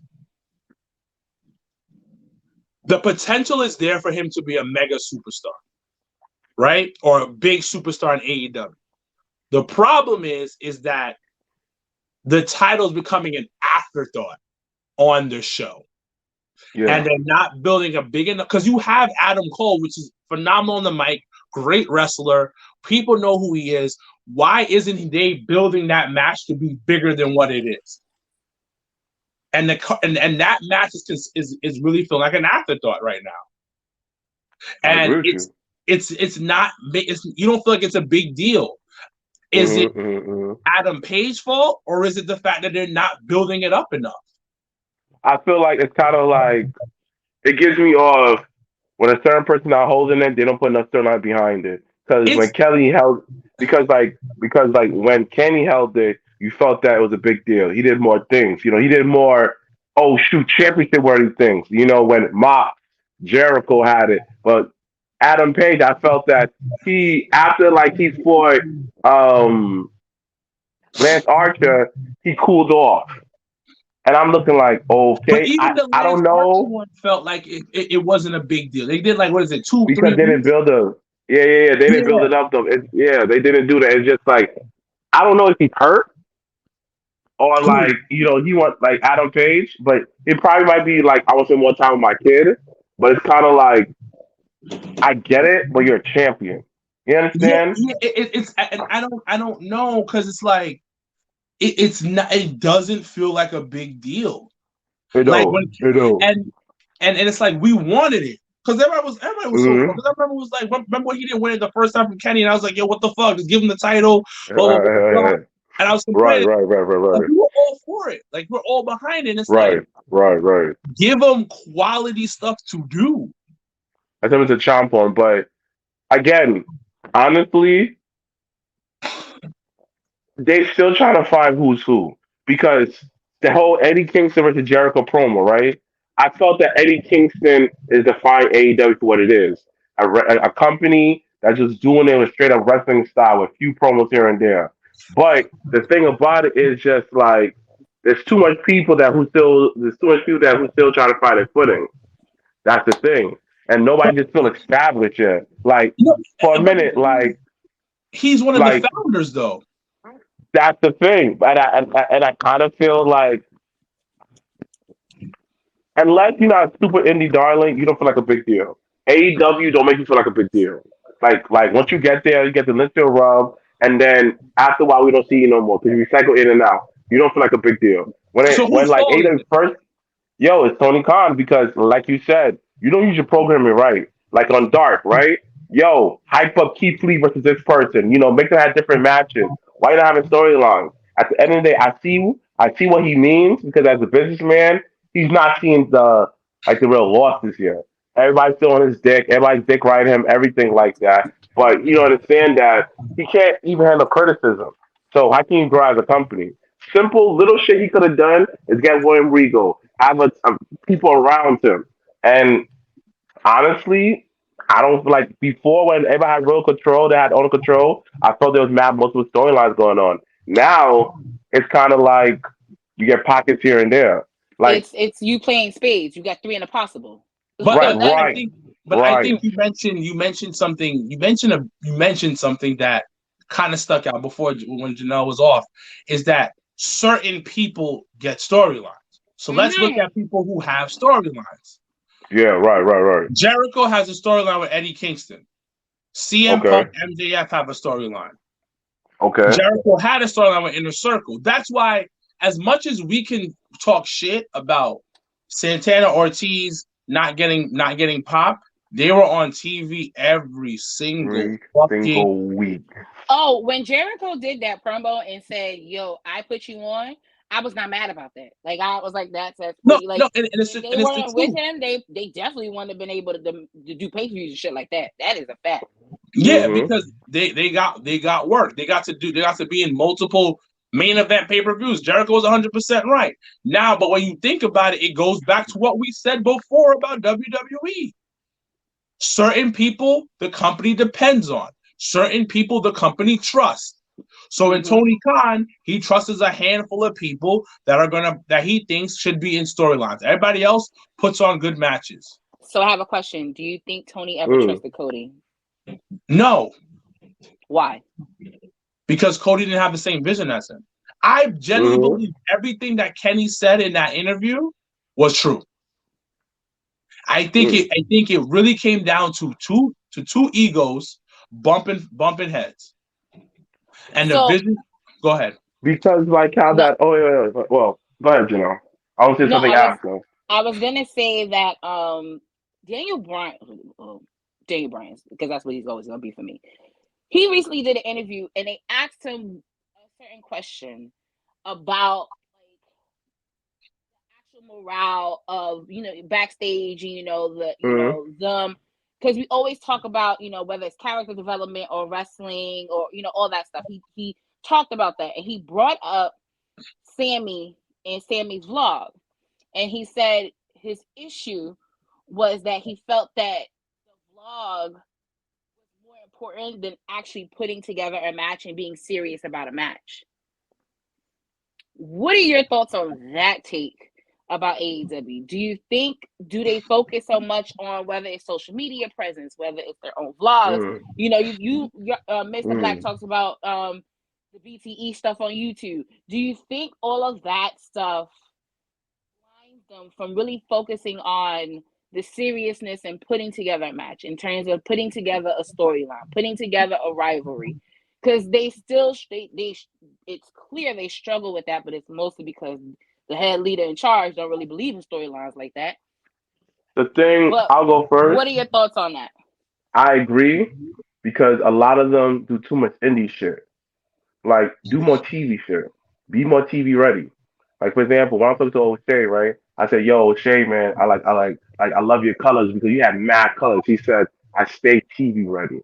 The potential is there for him to be a mega superstar, right? Or a big superstar in AEW. The problem is that the title is becoming an afterthought on the show. Yeah. And they're not building a big enough, because you have Adam Cole, which is phenomenal on the mic, great wrestler. People know who he is. Why isn't they building that match to be bigger than what it is? And that match is really feeling like an afterthought right now. And it's not. You don't feel like it's a big deal. Is it Adam Page's fault, or is it the fact that they're not building it up enough? I feel like it's kind of like it gives me off when a certain person not holding it, they don't put enough storyline behind it. Because when Kelly held, because when Kenny held it, you felt that it was a big deal. He did more things. You know, he did more, championship worthy things. You know, when Jericho had it. But Adam Page, I felt that after he fought Lance Archer, he cooled off. And I'm looking like, okay, I don't know. One felt like it wasn't a big deal. They did 2, because 3 they didn't build a. Yeah. They didn't build it up though. They didn't do that. It's just I don't know if he's hurt or he wants Adam Page, but it probably might be I want to spend more time with my kid. But it's kind of I get it, but you're a champion. You understand? Yeah, it's and I don't know, because it's it's not. It doesn't feel like a big deal. It don't. And it's we wanted it. Because everybody was so. Because I remember when he didn't win it the first time from Kenny, and I was like, yo, what the fuck? Just give him the title. Blah, blah, blah. And I was complaining. Right. We were all for it. We're all behind it. And it's right. Give them quality stuff to do. I think it's a chomp on, but again, honestly, they're still trying to find who's who, because the whole Eddie Kingston versus Jericho promo, right? I felt that Eddie Kingston is defining AEW for what it is. A company that's just doing it with straight up wrestling style with few promos here and there. But the thing about it is just there's too much people who still trying to find their footing. That's the thing. And nobody just feel established yet. For a minute, he's one of the founders though. That's the thing. And I kind of feel unless you're not a super indie darling, you don't feel like a big deal. AEW don't make you feel like a big deal. Once you get there, you get the Linfield rub, and then after a while, we don't see you no more because you recycle in and out. You don't feel like a big deal. When AEW first, it's Tony Khan, because like you said, you don't use your programming right. On Dark, right? Hype up Keith Lee versus this person. Make them have different matches. Why not having storylines? At the end of the day, I see what he means, because as a businessman, he's not seeing the real losses here. Everybody's still on his dick. Everybody's dick riding him, everything like that. But you understand that he can't even handle criticism. So how can you grow as a company? Simple little shit he could have done is get William Regal, have people around him. And honestly, I don't feel before, when everybody had real control, they had owner control, I felt there was multiple storylines going on. Now it's kind of you get pockets here and there. It's you playing spades. You got 3 in a possible. But I think you mentioned something. You mentioned something that kind of stuck out before when Janelle was off. Is that certain people get storylines? So let's look at people who have storylines. Yeah, right. Jericho has a storyline with Eddie Kingston. CM Punk, MJF have a storyline. Okay. Jericho had a storyline with Inner Circle. That's why, as much as we can talk shit about Santana Ortiz not getting pop, they were on TV every single week. Oh, when Jericho did that promo and said, "Yo, I put you on," I was not mad about that. Like I was like, "That's no, like." no, and it's if the they weren't with truth. him, they definitely wouldn't have been able to do pay-per-views and shit like that. That is a fact. Yeah, because they got work. They got to be in multiple main event pay-per-views. Jericho was 100% right. Now, but when you think about it, it goes back to what we said before about WWE. Certain people the company depends on. Certain people the company trusts. So in Tony Khan, he trusts a handful of people that he thinks should be in storylines. Everybody else puts on good matches. So I have a question. Do you think Tony ever trusted Cody? No. Why? Because Cody didn't have the same vision as him. I genuinely believe everything that Kenny said in that interview was true. I think it really came down to two egos bumping heads. And the vision. Go ahead. Because like how that. Well, go ahead, Janelle. I was saying something after. I was gonna say that Daniel Bryan, because that's what he's always gonna be for me. He recently did an interview and they asked him a certain question about the actual morale of backstage, them, because we always talk about whether it's character development or wrestling or all that stuff. He talked about that and he brought up Sammy and Sammy's vlog, and he said his issue was that he felt that the vlog more important than actually putting together a match and being serious about a match. What are your thoughts on that take about AEW? Do they focus so much on whether it's social media presence, whether it's their own vlogs? Mr. Black talks about the BTE stuff on YouTube. Do you think all of that stuff blinds them from really focusing on the seriousness and putting together a match in terms of putting together a storyline, putting together a rivalry? Because it's clear they struggle with that, but it's mostly because the head leader in charge don't really believe in storylines like that. I'll go first. What are your thoughts on that? I agree, because a lot of them do too much indie shit. Like, do more TV shit. Be more TV ready. Like, for example, when I talked to O'Shea, right? I said, "Yo, O'Shea, man, I love your colors because you had mad colors." He said, "I stay TV ready."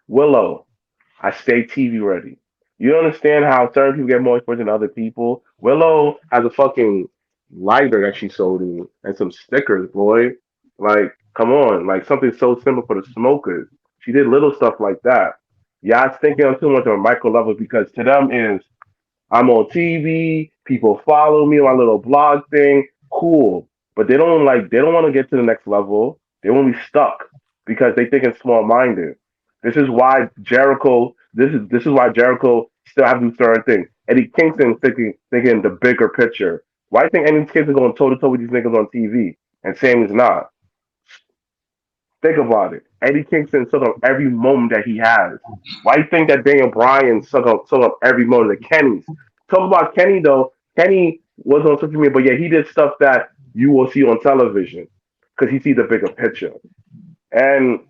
Willow, I stay TV ready. You don't understand how certain people get more exposure than other people. Willow has a fucking lighter that she sold me and some stickers, boy. Like, come on, like something so simple for the smokers. She did little stuff like that. Yeah, I was thinking on too much on a micro level because to them is I'm on TV, people follow me on my little blog thing, cool. But they don't want to get to the next level. They want to be stuck because they think it's small minded. This is why Jericho. This is why Jericho still have to do certain things. Eddie Kingston thinking the bigger picture. Why do you think Eddie Kingston going toe to toe with these niggas on TV and Sammy's not? Think about it. Eddie Kingston suck up every moment that he has. Why do you think that Daniel Bryan suck up every moment of Kenny's? Talk about Kenny though. Kenny was on social media, but yeah, he did stuff that you will see on television because he sees the bigger picture. And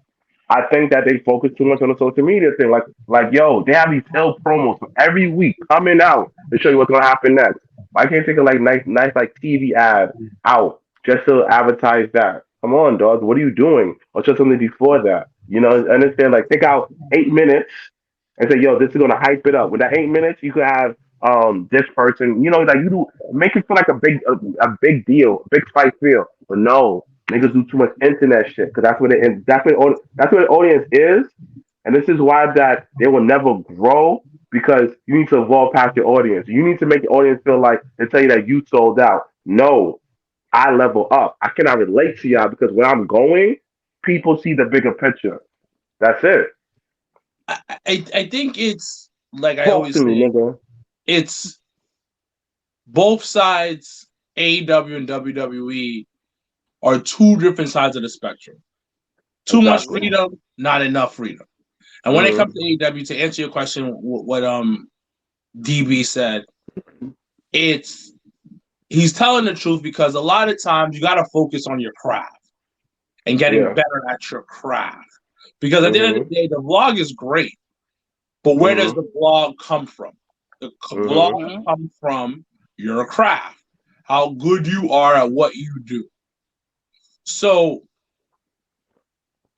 I think that they focus too much on the social media thing. Like, yo, they have these ill promos every week coming out to show you what's gonna happen next. Why can't you take a nice like TV ad out just to advertise that? Come on, dog. What are you doing? Or just something before that? Understand? Like, take out 8 minutes and say, yo, this is gonna hype it up. With that 8 minutes, you could have this person. Like you do, make it feel like a big deal, a big fight feel. But no, niggas do too much internet shit because that's what the audience is, and this is why that they will never grow because you need to evolve past your audience. You need to make your audience feel like they tell you that you sold out. No, I level up. I cannot relate to y'all because when I'm going, people see the bigger picture. That's it. I think it's like I always say, nigga. It's both sides, AEW and WWE, are two different sides of the spectrum. Too much freedom, not enough freedom. And when it comes to AEW, to answer your question, what DB said, it's he's telling the truth because a lot of times you got to focus on your craft and getting better at your craft. Because at the end of the day, the vlog is great, but where does the vlog come from? The vlog comes from your craft, how good you are at what you do. So,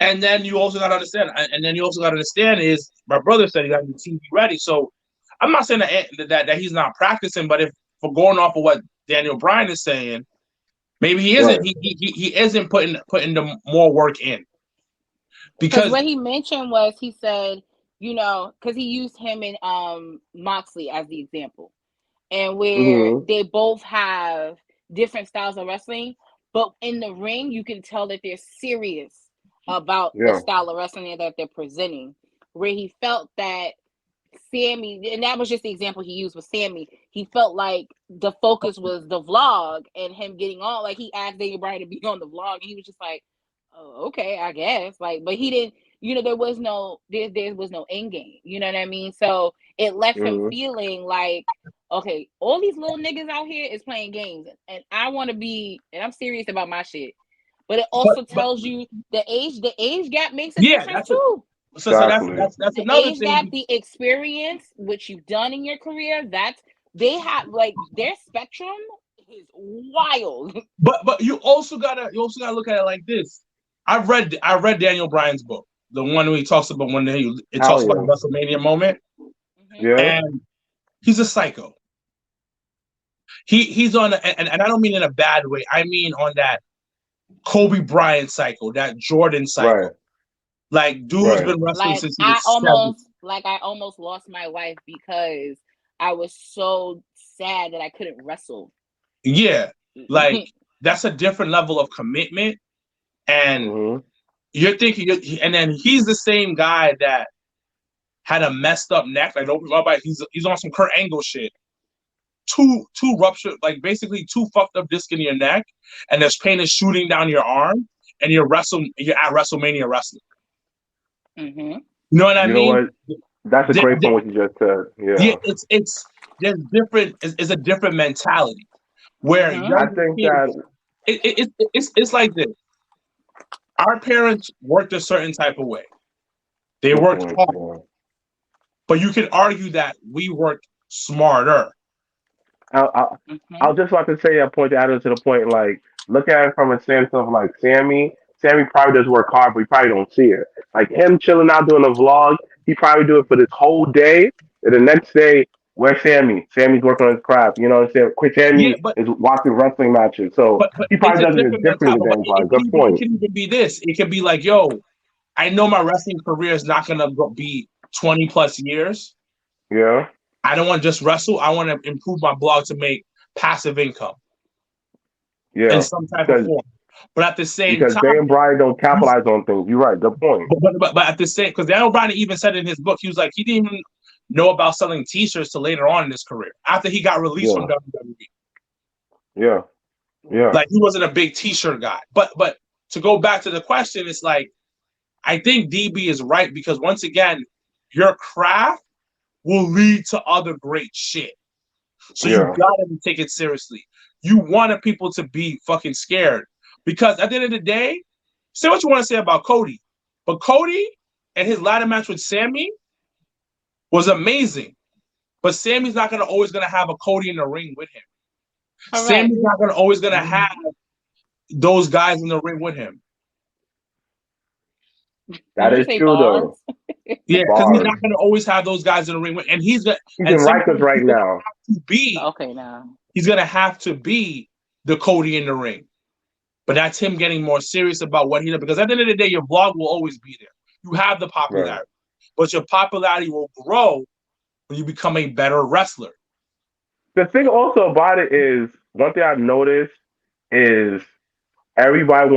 and then you also got to understand, is my brother said he got to be TV ready. So, I'm not saying that he's not practicing, but if for going off of what Daniel Bryan is saying, maybe he isn't. Right. He isn't putting the more work in. Because what he mentioned was, he said, because he used him and Moxley as the example, and where they both have different styles of wrestling, but in the ring you can tell that they're serious about the style of wrestling that they're presenting. Where he felt that Sammy, and that was just the example he used with Sammy, he felt like the focus was the vlog and him getting on. Like, he asked Daniel Bryan to be on the vlog, and he was just like, oh, okay, I guess. Like, but he didn't, there was no end game. You know what I mean? So it left him feeling like, okay, all these little niggas out here is playing games, and I want to be, and I'm serious about my shit. But it also tells you the age gap makes a difference too. So that's another age thing. Gap, the experience, which you've done in your career, they have, like, their spectrum is wild. But you also gotta look at it like this. I read Daniel Bryan's book, the one where he talks about about the WrestleMania moment. And he's a psycho. He's on and I don't mean in a bad way. I mean on that Kobe Bryant cycle, that Jordan cycle. Right. Like, dude's been wrestling since he was 7. I almost lost my wife because I was so sad that I couldn't wrestle. Yeah, like that's a different level of commitment, and you're thinking, and then he's the same guy that had a messed up neck. Like, he's on some Kurt Angle shit. Two ruptured, like basically 2 fucked up discs in your neck, and there's pain is shooting down your arm, and you're at WrestleMania wrestling. Mm-hmm. You know what I mean? Know what? That's a great point what you just said. Yeah, there's different. It's a different mentality where I think that it's like this. Our parents worked a certain type of way. They worked hard, but you can argue that we worked smarter. I'll just like to say, I point out to the point, like, look at it from a sense of, like, Sammy probably does work hard, but he probably don't see it. Like, him chilling out doing a vlog, he probably do it for this whole day, and the next day, where's Sammy? Sammy's working on his craft. You know what I'm saying? Sammy is watching wrestling matches, so he probably does it differently than Brian. Good point. It can even be this. It can be like, yo, I know my wrestling career is not gonna be 20 plus years. Yeah. I don't want to just wrestle. I want to improve my blog to make passive income. Yeah. In some type of form. But at the same time, because Daniel Bryan don't capitalize on things. You're right. Good point. But at the same, because Daniel Bryan even said in his book, he was like, he didn't even know about selling T-shirts till later on in his career, after he got released from WWE. Yeah. Yeah. Like, he wasn't a big T-shirt guy. But to go back to the question, it's like, I think DB is right, because once again, your craft will lead to other great shit. So you gotta take it seriously. You wanted people to be fucking scared, because at the end of the day, say what you want to say about Cody, but Cody and his ladder match with Sammy was amazing. But Sammy's not always gonna have a Cody in the ring with him. All Sammy's not always gonna have those guys in the ring with him. That is true, though. Yeah, because he's not going to always have those guys in the ring. And he's in Rikers right now. He's going to have to be the Cody in the ring. But that's him getting more serious about what he does. Because at the end of the day, your vlog will always be there. You have the popularity. Right. But your popularity will grow when you become a better wrestler. The thing also about it is, one thing I've noticed is everybody,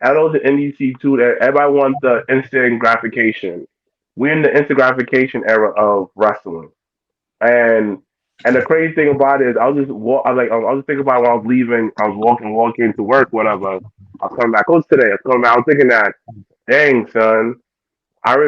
I know the NDC too, that everybody wants the instant gratification. We're in the instant gratification era of wrestling, and the crazy thing about it is, I was just thinking about when I was leaving. I was walking to work, whatever. I was coming back. I was thinking that, dang son, I don't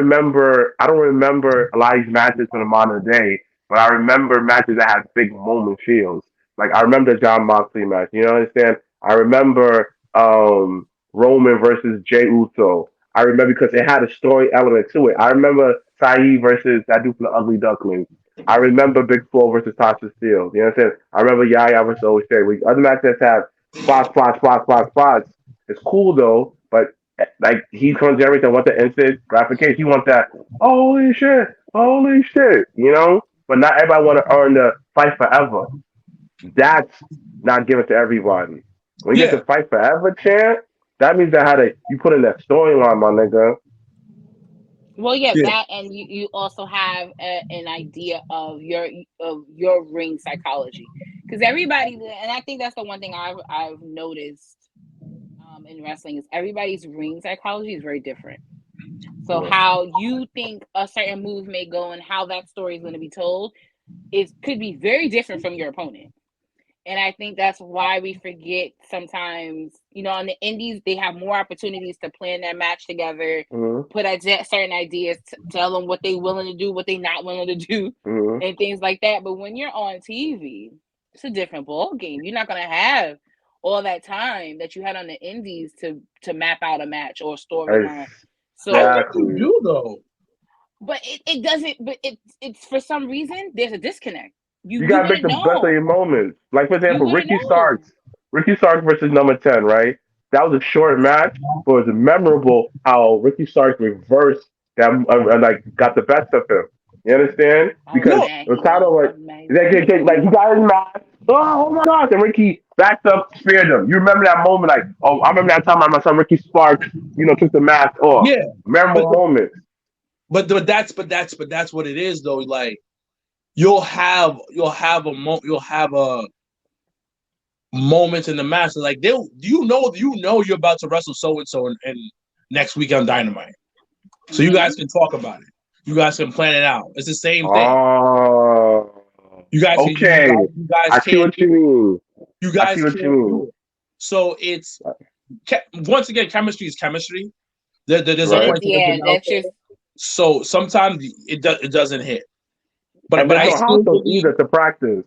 remember a lot of these matches from the modern day, but I remember matches that had big moment feels. Like I remember the John Moxley match. You know what I'm saying? I remember Roman versus Jey Uso. I remember because it had a story element to it. I remember Saeed versus that dude from the Ugly Ducklings. I remember Big Four versus Tasha Steele. You know what I'm saying? I remember Yaya versus O'Shea. Other matches have spots. It's cool though, but like he comes Jericho want the instant gratification. He want that holy shit, you know. But not everybody want to earn the fight forever. That's not given to everybody. When you get the fight forever chant, that means that you put in that storyline, my nigga. Well, that, and you also have an idea of your ring psychology, because everybody, and I think that's the one thing I've noticed in wrestling is everybody's ring psychology is very different. So how you think a certain move may go and how that story is going to be told could be very different from your opponent. And I think that's why we forget sometimes, on the indies, they have more opportunities to plan that match together, put certain ideas, tell them what they willing to do, what they not willing to do, and things like that. But when you're on TV, it's a different ball game. You're not going to have all that time that you had on the indies to map out a match or a storyline. So I think you do though. But it doesn't. But it's for some reason there's a disconnect. You gotta make the best of your moments. Like for example, Ricky Starks versus number 10, right? That was a short match, but it was memorable how Ricky Starks reversed that, got the best of him. You understand? Because it was kind of like he got his match. Oh my gosh! And Ricky backed up, speared him. You remember that moment? Like, oh, I remember that time my son Ricky Starks, took the mask off. Yeah, memorable moments. But that's what it is though. Like. You'll have a moment in the match like you know you're about to wrestle so and so and next week on Dynamite, so you guys can talk about it. You guys can plan it out. It's the same thing. Oh, you guys. Okay, you guys I see what you mean. You guys can't do it. So it's once again, chemistry is chemistry. There's a point. That's just. So sometimes it doesn't hit. But I still believe either to practice.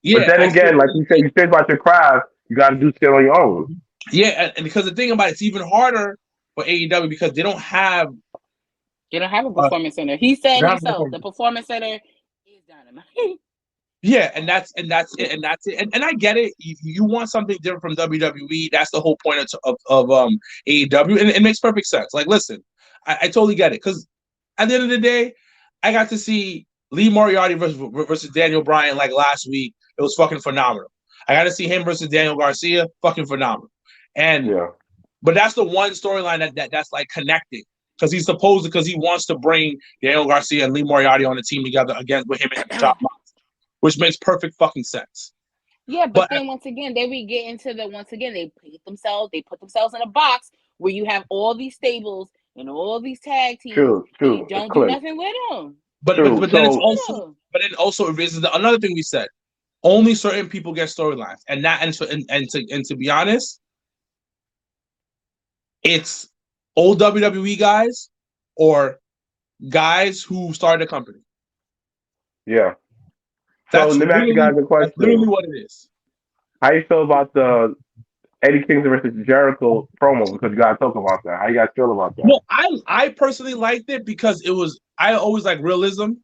Yeah, but then again, like you said, you say about your craft, you got to do skill on your own. Yeah, and because the thing about it's even harder for AEW because they don't have a performance center. He said himself, the performance center is Dynamite. Yeah, and that's it. And I get it. You want something different from WWE. That's the whole point of AEW, and it makes perfect sense. Like, listen, I totally get it because at the end of the day, I got to see Lee Moriarty versus Daniel Bryan like last week. It was fucking phenomenal. I got to see him versus Daniel Garcia. Fucking phenomenal. But that's the one storyline that's like connecting because he wants to bring Daniel Garcia and Lee Moriarty on the team together again with him and John Moxley, which makes perfect fucking sense. Yeah, but then once again, they put themselves in a box where you have all these stables and all these tag teams. True. You don't do nothing with them. But then it also raises another thing we said. Only certain people get storylines, and to be honest, it's old WWE guys or guys who started a company. Yeah. So let me ask you guys a question. That's literally what it is. How you feel about the Eddie Kingston versus Jericho promo? Because you gotta talk about that. How you guys feel about that? Well, I personally liked it because I always like realism.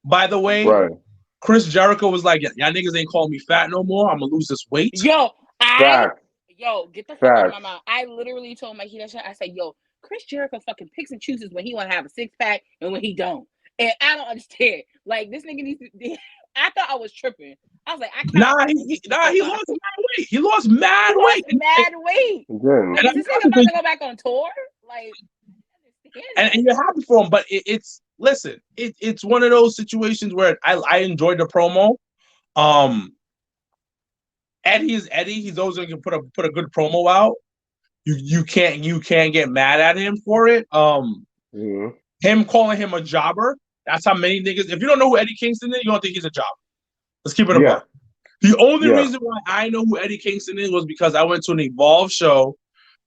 By the way, Chris Jericho was like, y'all niggas ain't calling me fat no more. I'm gonna lose this weight. Get the fuck out of my mouth. I literally told my I said, Chris Jericho fucking picks and chooses when he want to have a 6-pack and when he don't. And I don't understand. Like, this nigga needs to. I thought I was tripping. I was like, he lost mad weight. He lost mad weight. Like, is this nigga about to go back on tour? Like, and you're happy for him, but it's one of those situations where I enjoyed the promo. Eddie is Eddie. He's always going to put a good promo out. You can't get mad at him for it. Him calling him a jobber. That's how many niggas. If you don't know who Eddie Kingston is, you don't think he's a jobber. Let's keep it a buck. The only reason why I know who Eddie Kingston is was because I went to an Evolve show,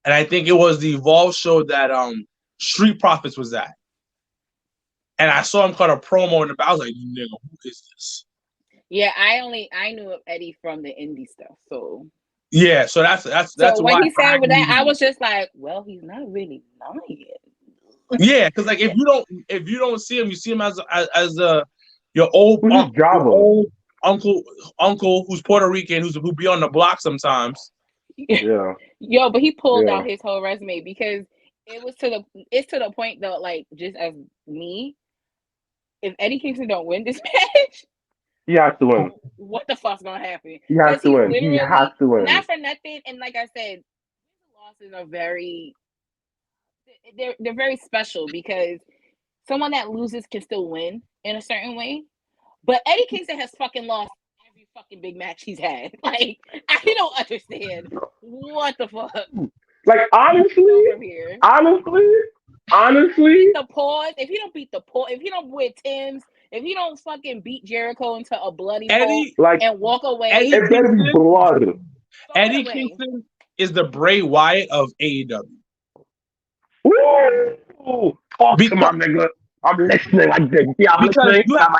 and I think it was the Evolve show that Street Profits was at. And I saw him cut a promo in the back. I was like, nigga, who is this? Yeah, I knew of Eddie from the indie stuff. So yeah, so that's so when why he said with that, I was just like, well, he's not really lying. Yeah, because like if you don't see him, you see him as your old uncle who's Puerto Rican who be on the block sometimes. Yeah. Yo, but he pulled out his whole resume because it's to the point though, like just as me, if Eddie Kingston don't win this match, he has to win. What the fuck's gonna happen? He has to win. He has to win. Not for nothing, and like I said, losses are they're very special because someone that loses can still win in a certain way. But Eddie Kingston has fucking lost every fucking big match he's had. Like, I don't understand. What the fuck? Like, honestly, the pause. If he don't beat the pause, if he don't win Tim's, if he don't fucking beat Jericho into a bloody pole and walk away, it better be blood. Eddie Kingston is the Bray Wyatt of AEW. Ooh, talk to my nigga. I'm listening. I'm listening. You have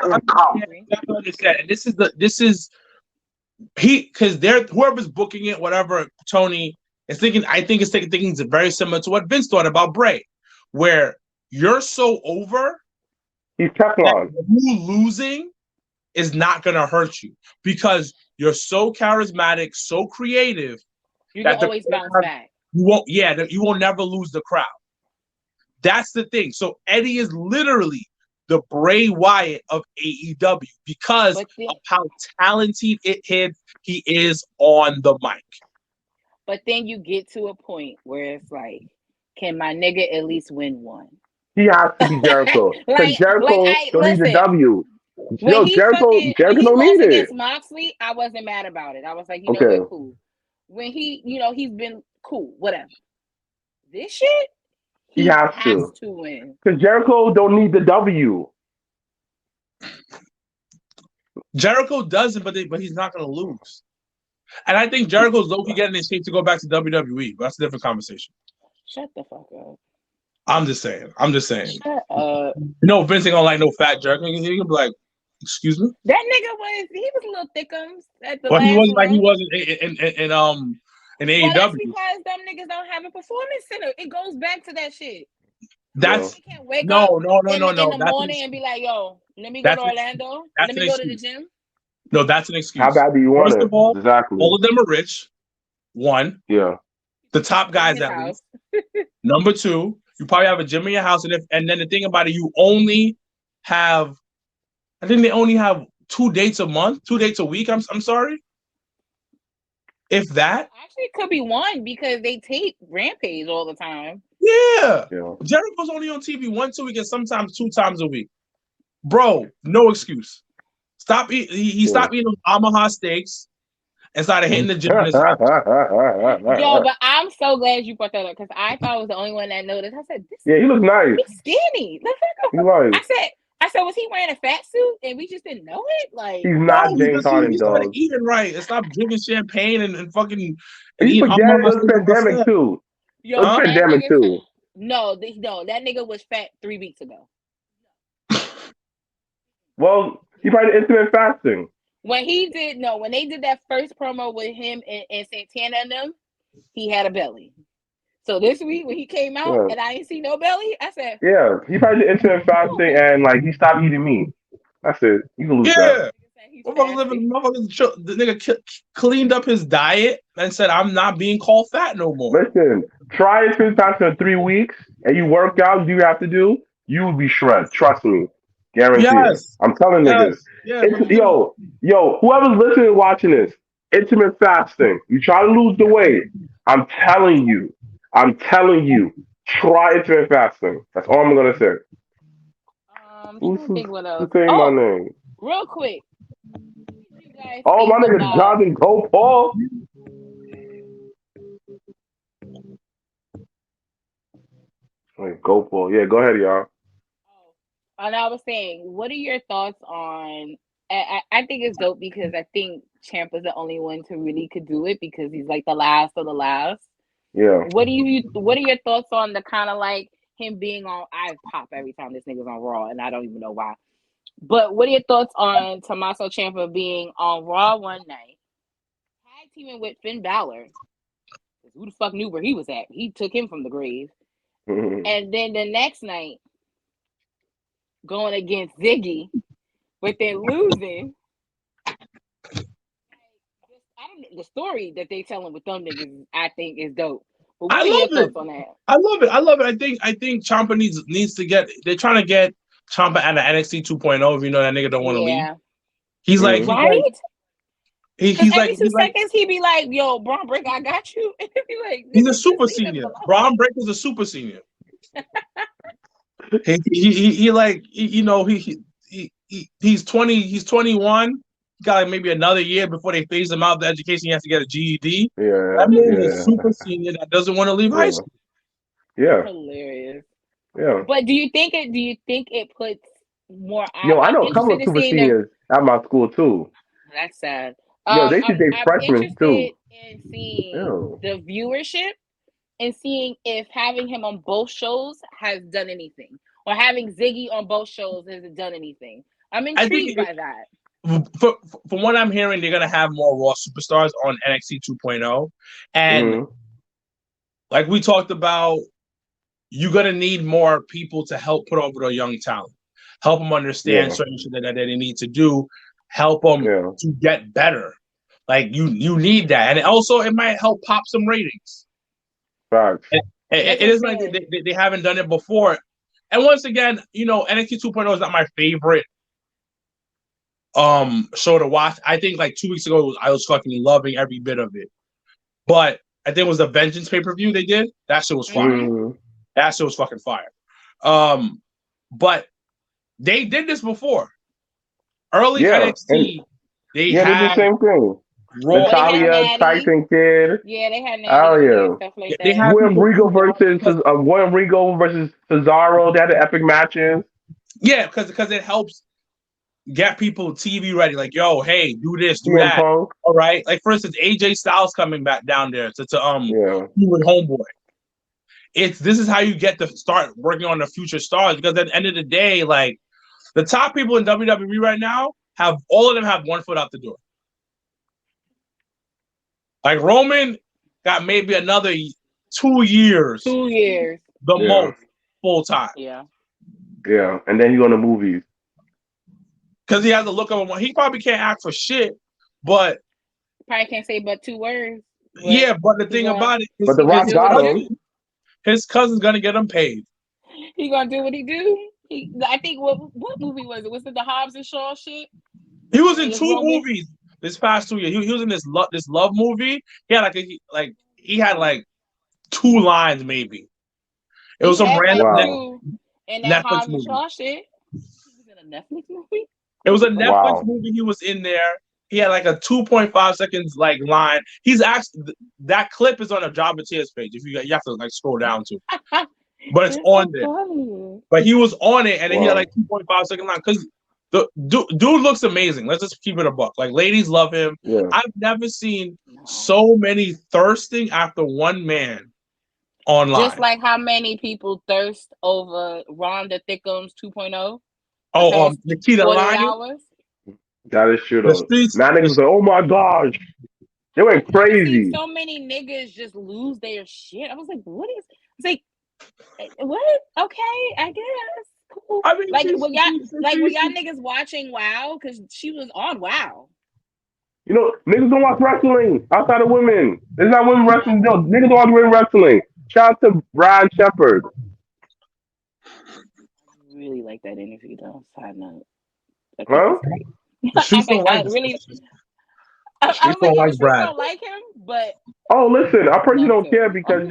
to understand, and this is because whoever's booking it, whatever Tony is thinking. I think it's thinking it's very similar to what Vince thought about Bray, where you're so over. He's Teflon. You losing is not gonna hurt you because you're so charismatic, so creative. You can always bounce back. You won't. Yeah, you will never lose the crowd. That's the thing. So Eddie is literally the Bray Wyatt of AEW because of how talented he is on the mic. But then you get to a point where it's like, can my nigga at least win one? He has to be Jericho. Because Jericho don't need the W. Yo, Jericho don't need it. Against Moxley, I wasn't mad about it. I was like, you know, we're cool. When he's been cool, whatever. This shit, he has to win. Because Jericho don't need the W. Jericho doesn't, but he's not going to lose. And I think Jericho's low-key getting his shape to go back to WWE. But that's a different conversation. Shut the fuck up. I'm just saying. Shut up. No, Vince ain't gonna like no fat Jericho. He can be like, excuse me? That nigga he was a little thickums at the last he wasn't one. Like he wasn't in AEW. That's because them niggas don't have a performance center. It goes back to that shit. That's they can't wake up in the that's morning and be like, yo, let me go to Orlando. Let me go to the gym. No, that's an excuse. How bad do you want it? First of all, exactly. All of them are rich. One. Yeah. The top guys at least. Number two, you probably have a gym in your house, and then the thing about it, you only have, I think they only have 2 dates a month, 2 dates a week. I'm sorry. If that. Actually, it could be 1 because they tape Rampage all the time. Yeah. Jericho's only on TV 1 week and sometimes 2 times a week. Bro, no excuse. Stop eating. He stopped eating those Omaha steaks and started hitting the gym. Yo, but I'm so glad you brought that up because I thought I was the only one that noticed. I said, he looks nice. He's skinny. I said, was he wearing a fat suit and we just didn't know it? Like, he's not James Harden, he's dog. Eating right and stop drinking champagne and fucking. And he forget it was pandemic too. Yo, it was pandemic too. No, that nigga was fat 3 weeks ago. Well, he probably did intermittent fasting. When they did that first promo with him and Santana and them, he had a belly. So this week when he came out and I didn't see no belly, I said, yeah, he probably did intermittent fasting and he stopped eating meat. That's it. You can lose that. The nigga cleaned up his diet and said, "I'm not being called fat no more." Listen, try intermittent fasting for 3 weeks and you work out. Do you have to do? You will be shredded. Trust me. Guaranteed. Yes. I'm telling niggas. Yes. Yo, whoever's listening and watching this, intermittent fasting. You try to lose the weight. I'm telling you, try intermittent fasting. That's all I'm gonna say. Who's saying my name? Real quick. Oh, my nigga Jonathan Go Paul. Wait, Go Paul. Yeah, go ahead, y'all. And I was saying, what are your thoughts on? I think it's dope because I think Champ was the only one to really could do it because he's like the last of the last. Yeah. What are your thoughts on the kind of like him being on. I pop every time this nigga's on Raw, and I don't even know why. But what are your thoughts on Tommaso Ciampa being on Raw one night, tag teaming with Finn Balor? Who the fuck knew where he was at? He took him from the grave. And then the next night, going against Ziggy, but then losing. The story that they telling with them niggas, I think, is dope. But what are your thoughts on that? I love it. I think Ciampa needs to get. They're trying to get Ciampa out of NXT 2.0. If you know that nigga don't want to leave. He's like, right? He's like, every 2 seconds he be like, "Yo, Braun Breaker, I got you." And be like, he's a super senior. Braun Breaker's a super senior. He like, you know, he's 20. He's 21. Got like maybe another year before they phase him out of the education. He has to get a GED. That man is a super senior that doesn't want to leave high school. Hilarious. Yeah. But do you think it puts more? Yo, I know a couple of super seniors at my school too. That's sad. Yo, they should date freshmen too. In seeing the viewership and seeing if having him on both shows has done anything, or having Ziggy on both shows has done anything. I'm intrigued by that. From what I'm hearing, they're gonna have more Raw superstars on NXT 2.0, and like we talked about, you're gonna need more people to help put over the young talent, help them understand certain shit that they need to do, help them to get better. Like you need that, and also it might help pop some ratings. Facts. It is like they haven't done it before, and once again, you know, NXT 2.0 is not my favorite show to watch. I think like 2 weeks ago I was fucking loving every bit of it, but I think it was the Vengeance pay-per-view they did. That shit was fire. That shit was fucking fire. But they did this before. Early NXT, they did the same thing. Natalia, Tyson Kidd. Yeah, they had stuff like that. They had William Regal versus Cesaro. They had the epic matches. Yeah, because it helps get people TV ready. Like, yo, hey, do this, do that. Punk. All right. Like, for instance, AJ Styles coming back down there to with Homeboy. This is how you get to start working on the future stars, because at the end of the day, like, the top people in WWE right now all of them have one foot out the door. Like, Roman got maybe another 2 years. 2 years. The most full time. Yeah. Yeah. And then you go to movies. Because he has the look of him. He probably can't act for shit, but probably can't say but 2 words. Yeah, but the thing about it is, but the Rock got him. His cousin's gonna get him paid. He gonna do what he do. I think what movie was it? Was it the Hobbs and Shaw shit? He was in 2 movies this past 2 years. He was in this love movie. He had he had 2 lines maybe. It was some random and that Hobbs and Shaw shit. He was in a Netflix movie. It was a Netflix movie. He was in there. He had a 2.5 seconds line. He's actually, that clip is on a Jobbertears page. If you have to scroll down to, but it's on there. Funny. But he was on it, and then he had 2.5 second line because the dude looks amazing. Let's just keep it a buck. Like, ladies love him. Yeah. I've never seen so many thirsting after one man online. Just like how many people thirst over Rhonda Thickums 2.0. Oh, Nikkita Lyons. That is true though. Now niggas like, oh my gosh, they went crazy. So many niggas just lose their shit. I was like, what is? It's like, what? Okay, I guess. Cool. I mean, were y'all niggas watching WoW? Because she was on WoW. You know, niggas don't watch wrestling outside of women. There's not women wrestling. No, niggas don't watch women wrestling. Shout out to Brad Shepard. Really like that interview though. Side note. Huh? She don't like Brad. Don't like him, but listen, I personally don't care because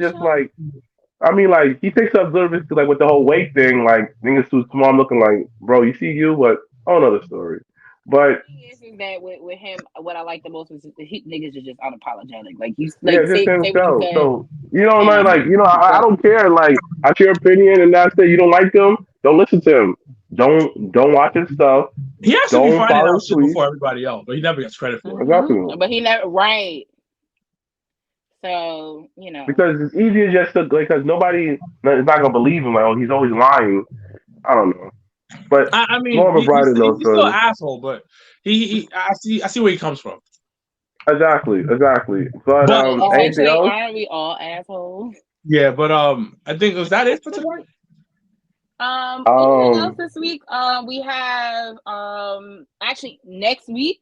he takes up service to with the whole weight thing. Like, niggas too small. I'm looking like, bro, you see you, but I don't know the story. But the thing is that with him, what I like the most is niggas are just unapologetic. Like, you just himself. So I don't care. Like, that's your opinion, and that's it. You don't like him, don't listen to him. Don't watch his stuff. He has to be finding out shit before everybody else, but he never gets credit for it. Exactly. But he never, right. So because it's easier just to because nobody is not gonna believe him. Like, oh, he's always lying. I don't know, but I mean, more of a brighter note. he's still an asshole, but I see where he comes from. Exactly. But anything else? Aren't we all assholes? Yeah, but I think was that it for tonight. Anything else this week? We have actually next week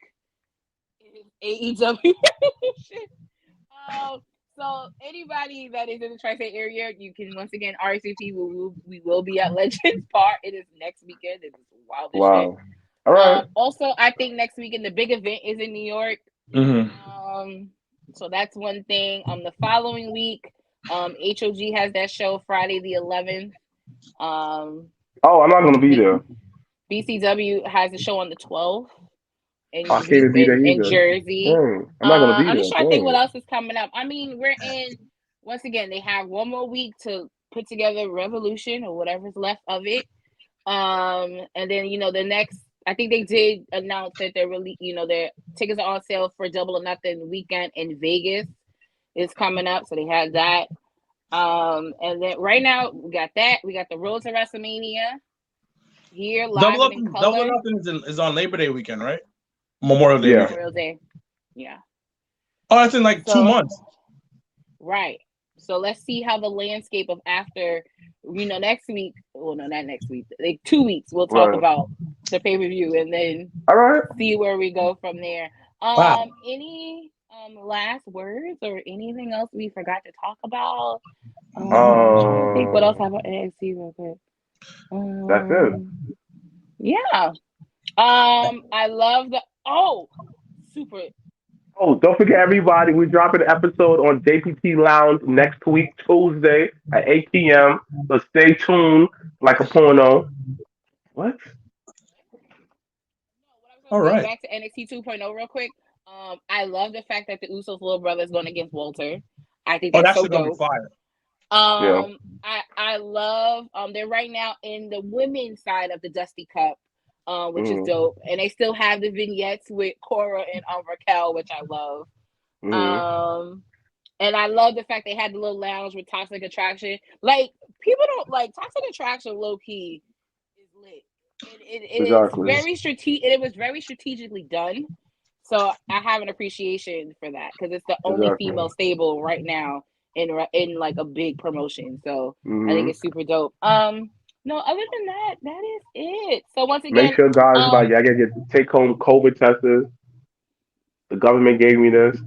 is AEW. So anybody that is in the tri-state area, you can once again RSVP. We will be at Legends Park. It is next weekend. It is wild as shit. All right. Also, I think next weekend the big event is in New York. Mm-hmm. So that's one thing. The following week, HOG has that show Friday the 11th. I'm not gonna be there. BCW has a show on the 12th. In Jersey. I'm not gonna be there. I'm just trying to think what else is coming up. I mean, we're in. Once again, they have one more week to put together Revolution or whatever's left of it. And then the next. I think they did announce that they're really, their tickets are on sale for Double or Nothing weekend in Vegas is coming up, so they have that. And then right now we got that. We got the Road to WrestleMania here live in color. Double or Nothing is on Labor Day weekend, right? Memorial Day. Yeah. Memorial Day. Yeah. Oh, that's in like 2 months. Right. So let's see how the landscape of after, next week. Well, no, not next week. Like 2 weeks, we'll talk about the pay-per-view and then see where we go from there. Any last words or anything else we forgot to talk about? I'm trying to think what else have I asked you real quick. That's it. Yeah. I love super. Oh, don't forget, everybody, we're dropping an episode on JPT Lounge next week, Tuesday at 8 p.m. So stay tuned like a porno. What? All right. Back to NXT 2.0 real quick. I love the fact that the Usos' little brother is going against Walter. I think that's so dope. Fire. I love they're right now in the women's side of the Dusty Cup. Which is dope, and they still have the vignettes with Cora and Raquel, which I love. And I love the fact they had the little lounge with Toxic Attraction. Like, people don't like Toxic Attraction. Low key is lit. It is very strategic. It was very strategically done. So I have an appreciation for that because it's the only female stable right now in like a big promotion. So I think it's super dope. No, other than that, that is it. So once again, make sure, guys, I gotta get take-home COVID testers. The government gave me this.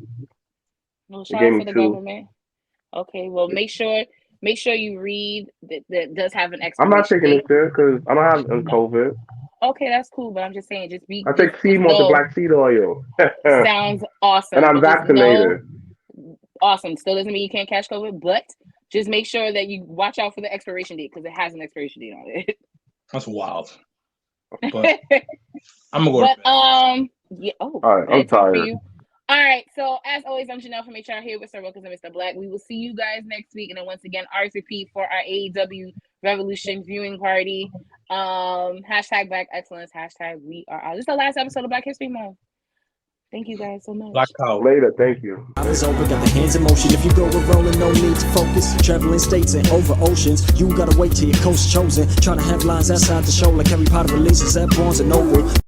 No, shout out to the government. Okay, well, make sure you read that does have an expiration. I'm not taking it there because I don't have COVID. Okay, that's cool, but I'm just saying, just be. I take seed black seed oil. Sounds awesome. And I'm vaccinated. Awesome. Still doesn't mean you can't catch COVID, but just make sure that you watch out for the expiration date because it has an expiration date on it. That's wild. But I'm gonna go to bed. Yeah. Oh, all right. I'm tired. All right. So as always, I'm Janelle from HR here with Sir Wilkins and Mr. We will see you guys next week, and then once again, RSVP for our AEW Revolution viewing party. Hashtag Black Excellence. Hashtag we are out. This is the last episode of Black History Month. Thank you guys so much. Black Power. Later, thank you. I was over, got the hands in motion. If you go with rolling, no need to focus. Traveling states and over oceans. You gotta wait till your coast chosen. Trying to have lines outside the show like Harry Potter releases at Barnes & Noble.